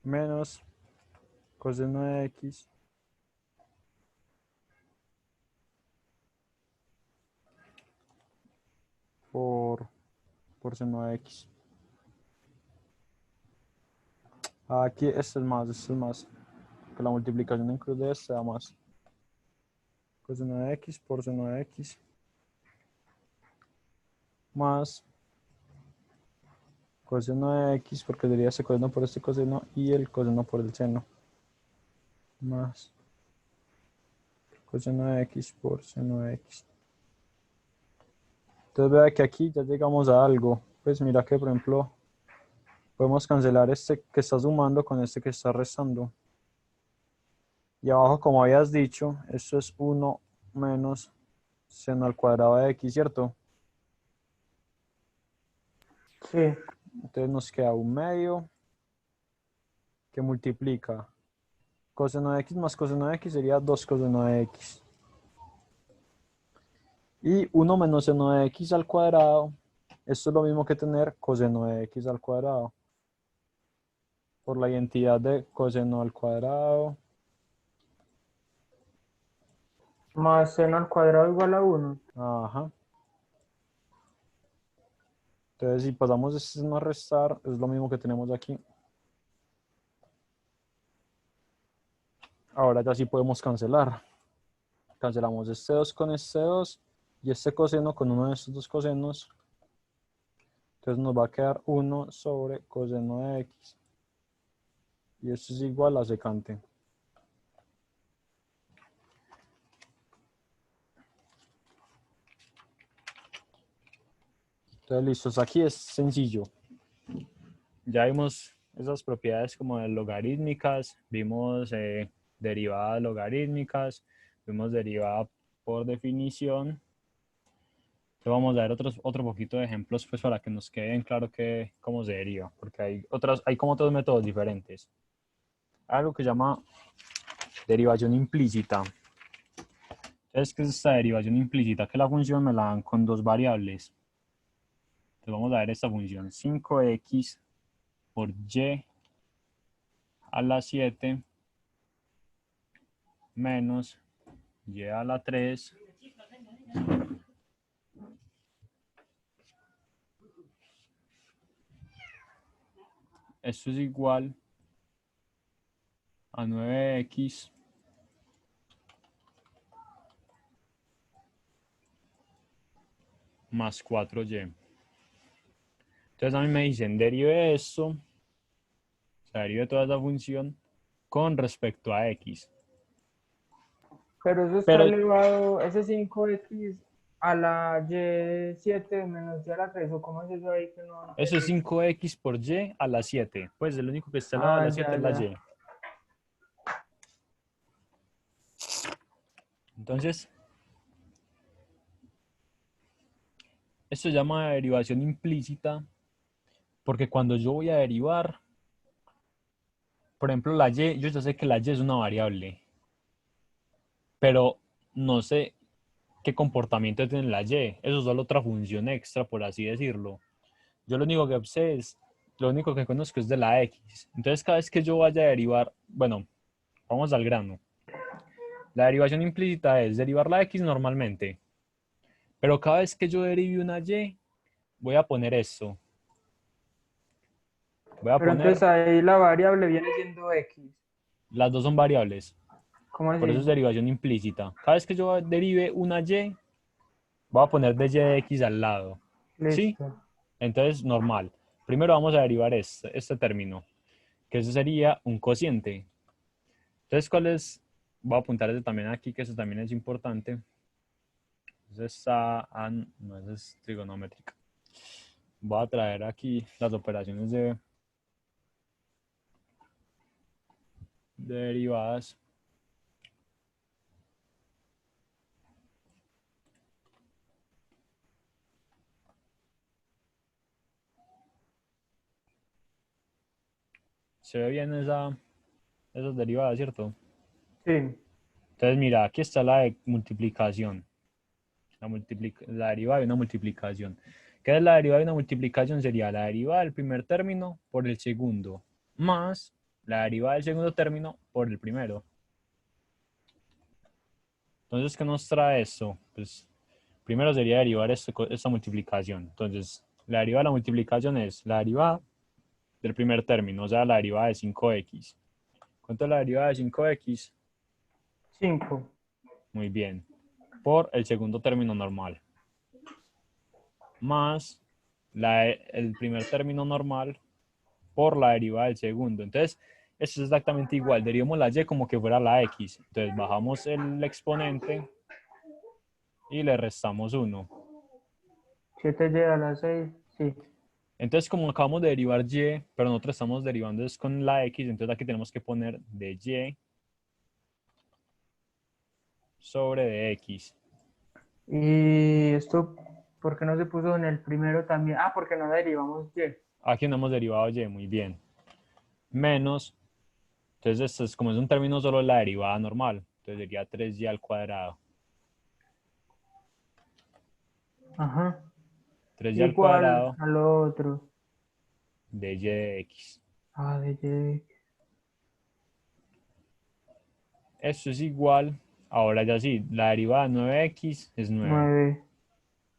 Menos coseno de x por seno de x. Aquí este es más, este es más. Que la multiplicación en cruz de este da más. Coseno de x por seno de x más coseno de x, porque sería este coseno por este coseno y el coseno por el seno. Más coseno de x por seno de x. Entonces vea que aquí ya llegamos a algo. Pues mira que por ejemplo podemos cancelar este que está sumando con este que está restando. Y abajo, como habías dicho, esto es 1 menos seno al cuadrado de x, ¿cierto?
Sí,
Entonces nos queda 1/2 que multiplica coseno de x más coseno de x sería 2 coseno de x. Y 1 menos seno de x al cuadrado, esto es lo mismo que tener coseno de x al cuadrado. Por la identidad de coseno al cuadrado.
más seno al cuadrado igual a 1.
Ajá. Entonces si pasamos este seno a restar, es lo mismo que tenemos aquí. Ahora ya sí podemos cancelar. Cancelamos este 2 con este 2 y este coseno con uno de estos dos cosenos. Entonces nos va a quedar 1 sobre coseno de x. Y esto es igual a secante. Entonces listos, aquí es sencillo. Ya vimos esas propiedades como de logarítmicas, vimos derivadas logarítmicas, vimos derivada por definición. Entonces vamos a ver otro poquito de ejemplos pues para que nos queden claro cómo se deriva, porque hay como otros métodos diferentes. Hay algo que se llama derivación implícita. Entonces, ¿qué es esta derivación implícita? Que la función me la dan con dos variables. Entonces vamos a ver esta función, 5x por y a la 7 menos y a la 3 esto es igual a 9x más 4y. Entonces a mí me dicen, derive esto, o sea, derive toda esa función con respecto a x.
Pero eso está
Pero
elevado, ese 5x a la y7 menos y a la 3, ¿o cómo es eso ahí que no
eso es
entendí?
5x por y a la 7. Pues el único que está elevado a
Ah,
la 7
ya,
es la
ya.
y. Entonces, esto se llama derivación implícita porque cuando yo voy a derivar, por ejemplo, la y, yo ya sé que la y es una variable, pero no sé qué comportamiento tiene la y. Eso es solo otra función extra, por así decirlo. Yo lo único que sé es, lo único que conozco es de la x. Entonces, cada vez que yo vaya a derivar, bueno, vamos al grano. La derivación implícita es derivar la x normalmente, pero cada vez que yo derive una y, voy a poner esto. Voy a
Pero entonces
poner,
ahí la variable viene siendo x.
las dos son variables,
¿Cómo
por eso es
así?
derivación implícita. Cada vez que yo derive una y, voy a poner de y de x al lado. ¿Sí?
Listo.
Entonces, normal. Primero vamos a derivar este término, que eso sería un cociente. Entonces, ¿cuál es? Voy a apuntar este también aquí, que eso también es importante. Eso está, no, eso es trigonométrica. Voy a traer aquí las operaciones de derivadas. Se ve bien esas derivadas, ¿cierto?
Sí.
Entonces, mira, aquí está la de multiplicación. La derivada de una multiplicación. ¿Qué es la derivada de una multiplicación? Sería la derivada del primer término por el segundo, más la derivada del segundo término por el primero. Entonces, ¿qué nos trae esto? Pues primero sería derivar esta multiplicación. Entonces, la derivada de la multiplicación es la derivada del primer término, o sea, la derivada de 5x. ¿Cuánto es la derivada de 5x?
5.
Muy bien. Por el segundo término normal. Más el primer término normal por la derivada del segundo. Entonces, esto es exactamente igual. Derivamos la y como que fuera la x. Entonces, bajamos el exponente y le restamos 1.
7y a la 6. Sí.
Entonces, como acabamos de derivar y, pero nosotros estamos derivando es con la x, entonces aquí tenemos que poner de y sobre de x.
Y esto, ¿por qué no se puso en el primero también? Ah, porque no derivamos y.
Aquí no hemos derivado y, muy bien. Menos, entonces esto es como es un término solo la derivada normal. Entonces sería 3y al cuadrado.
Ajá.
3y al
Igual
cuadrado
al otro.
de y de x.
Ah, de y.
Esto es igual, ahora ya sí, la derivada de 9x es 9,
9.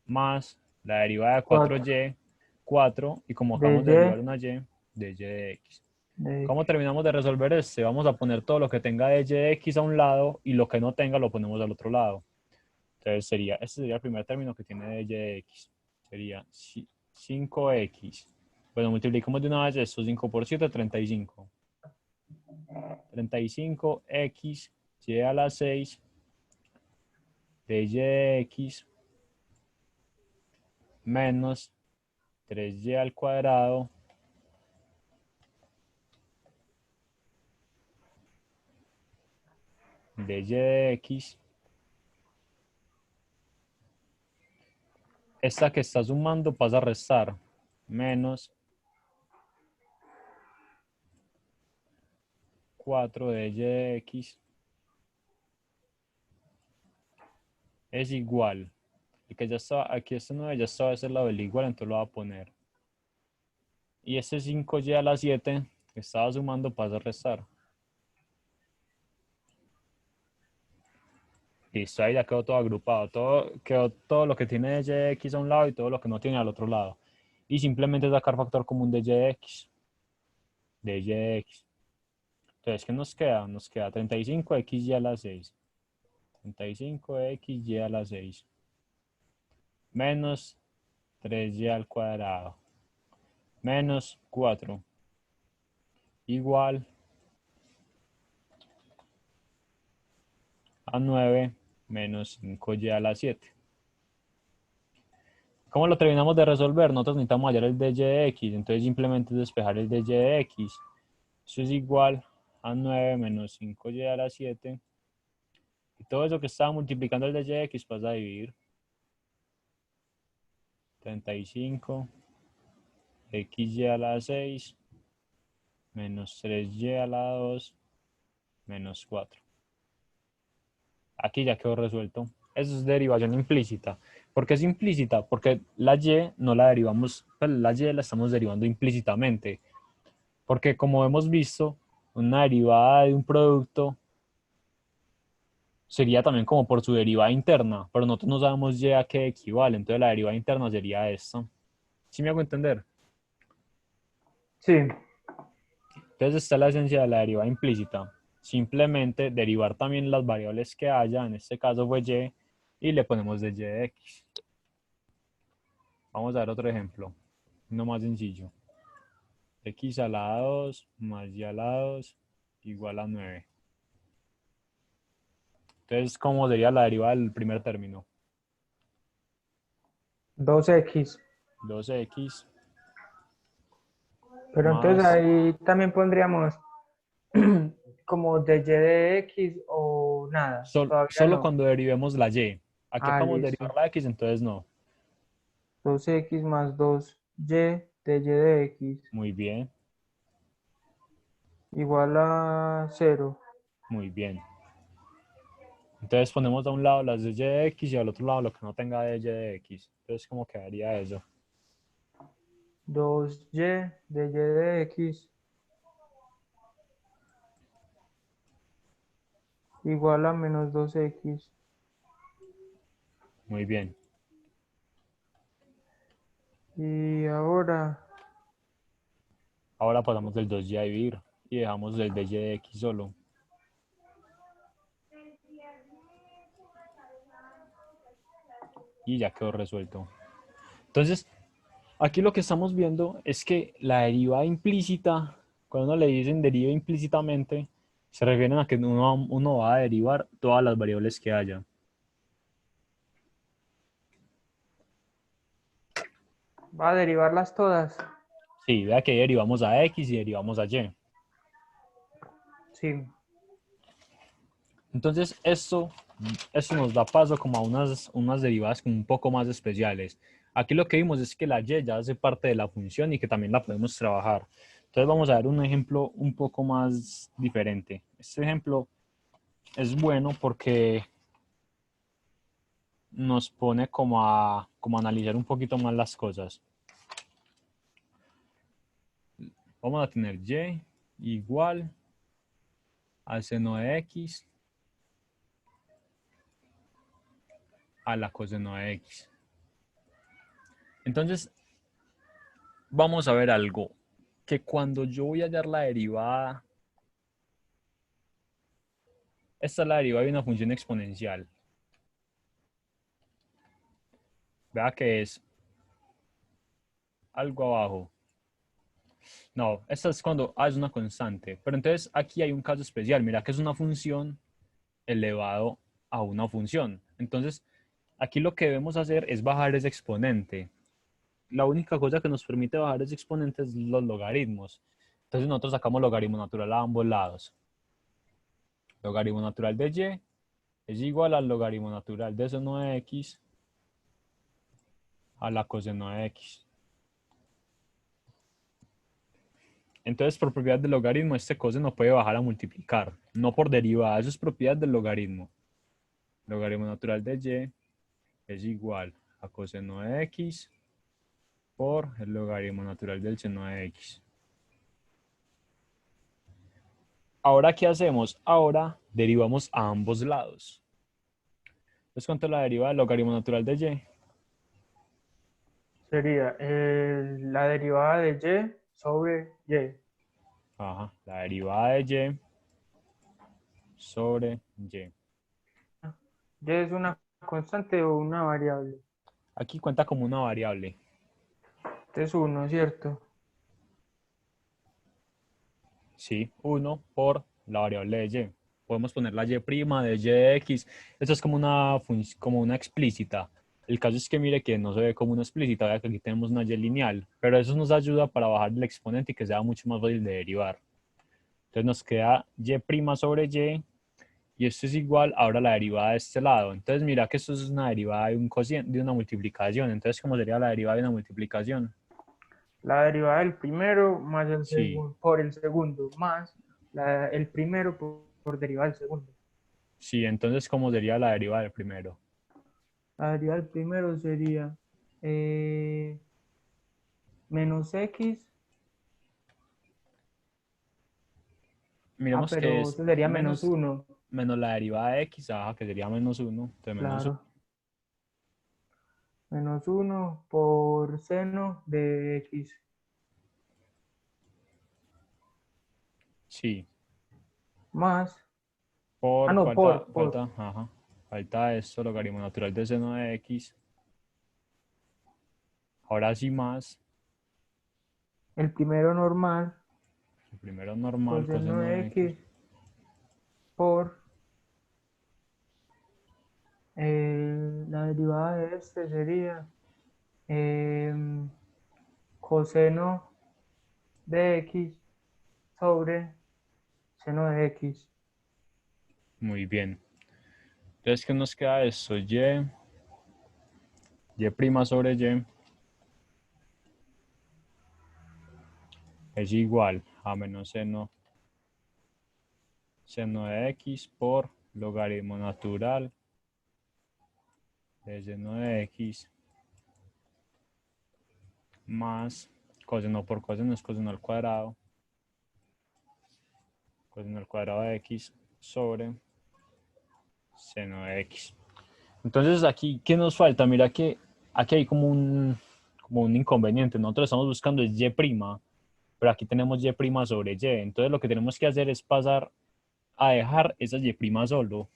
más la derivada de
4.
4y, 4, y como
De
acabamos de derivar
y
una y, de y de x.
de
¿Cómo
x.
terminamos de resolver este? Vamos a poner todo lo que tenga de y de x a un lado y lo que no tenga lo ponemos al otro lado. Entonces este sería el primer término que tiene de y de x. Sería 5x. Bueno, multiplicamos de una vez esto, 5 por 7, 35. 35x y a la 6 de y de x menos 3y al cuadrado de y de x. Esta que está sumando pasa a restar. Menos 4 de y de x es igual. El que ya estaba, aquí este 9 ya estaba a ese lado del igual, entonces lo voy a poner. Y este 5y a la 7 que estaba sumando pasa a restar. Listo, ahí ya quedó todo agrupado. Quedó todo lo que tiene de y de x a un lado y todo lo que no tiene al otro lado. Y simplemente sacar factor común de y de x. De y de x. Entonces, ¿qué nos queda? Nos queda 35x y a la 6. 35x y a la 6. Menos 3y al cuadrado menos 4 igual a 9 menos 5y a la 7. ¿Cómo lo terminamos de resolver? Nosotros necesitamos hallar el dy de x, entonces simplemente es despejar el dy de x. Eso es igual a 9 menos 5y a la 7. Y todo eso que estaba multiplicando el dy de x pasa a dividir. 35 xy a la 6 menos 3y a la 2 menos 4. Aquí ya quedó resuelto. Eso es derivación implícita. ¿Por qué es implícita? Porque la y no la derivamos, pues la y la estamos derivando implícitamente. Porque como hemos visto, una derivada de un producto sería también como por su derivada interna, pero nosotros no sabemos y a qué equivale, entonces la derivada interna sería esta. ¿Sí me hago entender?
Sí.
Entonces está la esencia de la derivada implícita. Simplemente derivar también las variables que haya, en este caso fue y le ponemos de y de x. Vamos a ver otro ejemplo, uno más sencillo. X a la 2 más y a la 2 igual a 9. Entonces, ¿cómo sería la derivada del primer término?
2x.
2x
Pero entonces
más...
ahí también pondríamos como de y de x o nada. Todavía
solo
no.
cuando derivemos la y. Aquí
Ah,
acabamos de
listo.
derivar la x, entonces no.
2x más 2y de y de x
Muy bien,
igual a 0.
muy bien. Entonces ponemos a un lado las de y de x y al otro lado lo que no tenga de y de x. Entonces, ¿cómo quedaría eso?
2y de y de x igual a menos 2x.
Muy bien.
Y ahora,
Ahora pasamos del 2y a dividir y dejamos el de y de x solo. Y ya quedó resuelto. Entonces, aquí lo que estamos viendo es que la derivada implícita, cuando uno le dicen deriva implícitamente, se refieren a que uno va a derivar todas las variables que haya.
va a derivarlas todas.
Sí, vea que derivamos a x y derivamos a y.
Sí.
Entonces, esto nos da paso como a unas derivadas como un poco más especiales. Aquí lo que vimos es que la y ya hace parte de la función y que también la podemos trabajar. Entonces vamos a ver un ejemplo un poco más diferente. Este ejemplo es bueno porque nos pone como a analizar un poquito más las cosas. Vamos a tener y igual al seno de x a la coseno de x. Entonces, vamos a ver algo, que cuando yo voy a hallar la derivada, esta es la derivada de una función exponencial. Vea que es algo abajo. No, esta es cuando es una constante. Pero entonces aquí hay un caso especial. Mira que es una función elevado a una función. Entonces, aquí lo que debemos hacer es bajar ese exponente. La única cosa que nos permite bajar ese exponente es los logaritmos. Entonces nosotros sacamos logaritmo natural a ambos lados. Logaritmo natural de y es igual al logaritmo natural de seno de x a la coseno de x. Entonces, por propiedad del logaritmo, este coseno puede bajar a multiplicar, no por derivada, eso es propiedad del logaritmo. Logaritmo natural de y es igual a coseno de x por el logaritmo natural del seno de x. Ahora, ¿qué hacemos? Ahora derivamos a ambos lados. Entonces, ¿cuánto es la derivada del logaritmo natural de y?
Sería la derivada de y sobre y.
Ajá, la derivada de y sobre y.
¿Y es una constante o una variable?
Aquí cuenta como una variable.
Este es 1, ¿cierto?
Sí, 1 por la variable de y. Podemos poner la y' de y de x. Esto es como una explícita. El caso es que mire que no se ve como una explícita, vea que aquí tenemos una y lineal, pero eso nos ayuda para bajar el exponente y que sea mucho más fácil de derivar. Entonces nos queda y' sobre y esto es igual ahora la derivada de este lado. Entonces mira que esto es una derivada de un cociente, de una multiplicación. Entonces, ¿cómo sería la derivada de una multiplicación?
La derivada del primero más el
Sí,
segundo por el segundo más el primero por derivada del segundo.
sí, entonces ¿cómo sería la derivada del primero?
La derivada del primero sería eh, menos x.
Miremos que
Pero
es
eso sería menos
menos,
1.
menos la derivada de x, que sería menos 1. Entonces menos 1.
Claro. Menos 1 por seno de x.
Sí,
Más. Ah,
por,
no,
falta,
por.
falta, falta esto, logaritmo natural de seno de x. Ahora sí más,
El primero normal,
el primero normal,
coseno
coseno
de
de x.
x por la derivada de este sería em, coseno de x sobre seno de x.
Muy bien. Entonces, ¿qué nos queda esto? Y' sobre y es igual a menos seno de x por logaritmo natural de seno de x más coseno por coseno es coseno al cuadrado, coseno al cuadrado de x sobre seno de x. Entonces aquí, ¿qué nos falta? Mira que aquí hay como un inconveniente. Nosotros estamos buscando es y', pero aquí tenemos y' sobre y. Entonces lo que tenemos que hacer es pasar a dejar esa y' solo.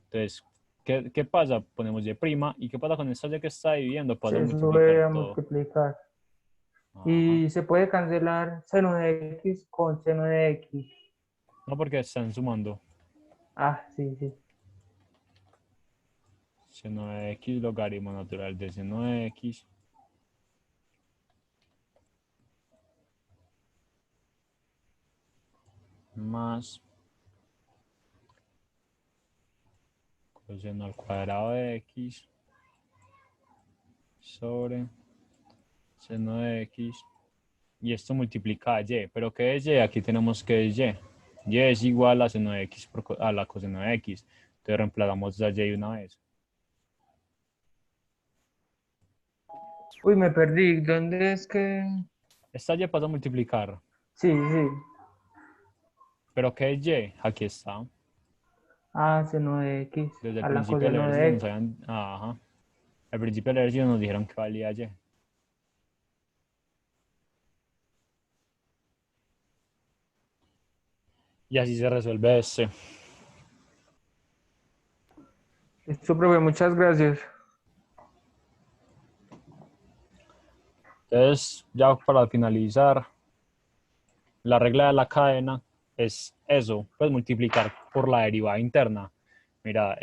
Entonces, ¿qué pasa? Ponemos y', ¿y qué pasa con esta y que está dividiendo? Pasa a
Se
multiplicar
sube a
todo.
multiplicar.
Ajá.
Y se puede cancelar seno de x con seno de x.
No, porque están sumando.
Ah, sí, sí.
Seno de x, logaritmo natural de seno de x, más coseno al cuadrado de x sobre seno de x. Y esto multiplica a y. ¿Pero qué es y? Aquí tenemos que es y. Y es igual a seno de x a la coseno de x. Entonces reemplazamos a y una vez.
Uy, me perdí. ¿Dónde es que...?
Esta y pasa a multiplicar.
Sí, sí.
¿Pero qué es y? Aquí está.
Ah, seno de x
Desde el
a la
principio del
coseno
ejercicio
de
nos
x.
habían... Ajá. Al principio del ejercicio nos dijeron que valía y. Y así se resuelve este.
Listo, profe, muchas gracias.
Entonces, ya para finalizar, la regla de la cadena es eso, pues multiplicar por la derivada interna. Mira,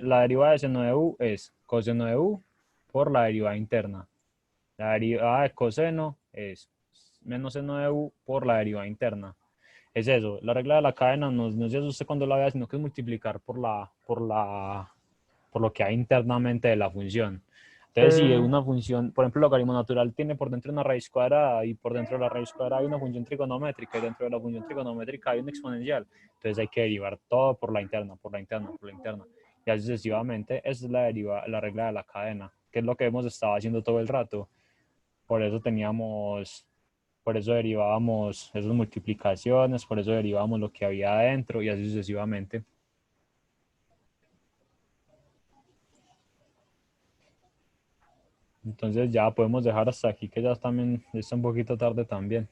la derivada de seno de u es coseno de u por la derivada interna. La derivada de coseno es menos seno de u por la derivada interna. Es eso, la regla de la cadena no es usted cuando la vea, sino que es multiplicar por lo que hay internamente de la función. Entonces, si
Eh,
una función, por ejemplo, el logaritmo natural tiene por dentro una raíz cuadrada y por dentro de la raíz cuadrada hay una función trigonométrica y dentro de la función trigonométrica hay un exponencial, entonces hay que derivar todo por la interna, por la interna, por la interna. Y así sucesivamente, esa es la regla de la cadena, que es lo que hemos estado haciendo todo el rato. Por eso por eso derivábamos esas multiplicaciones, por eso derivábamos lo que había adentro y así sucesivamente. Entonces ya podemos dejar hasta aquí, que ya también está un poquito tarde también.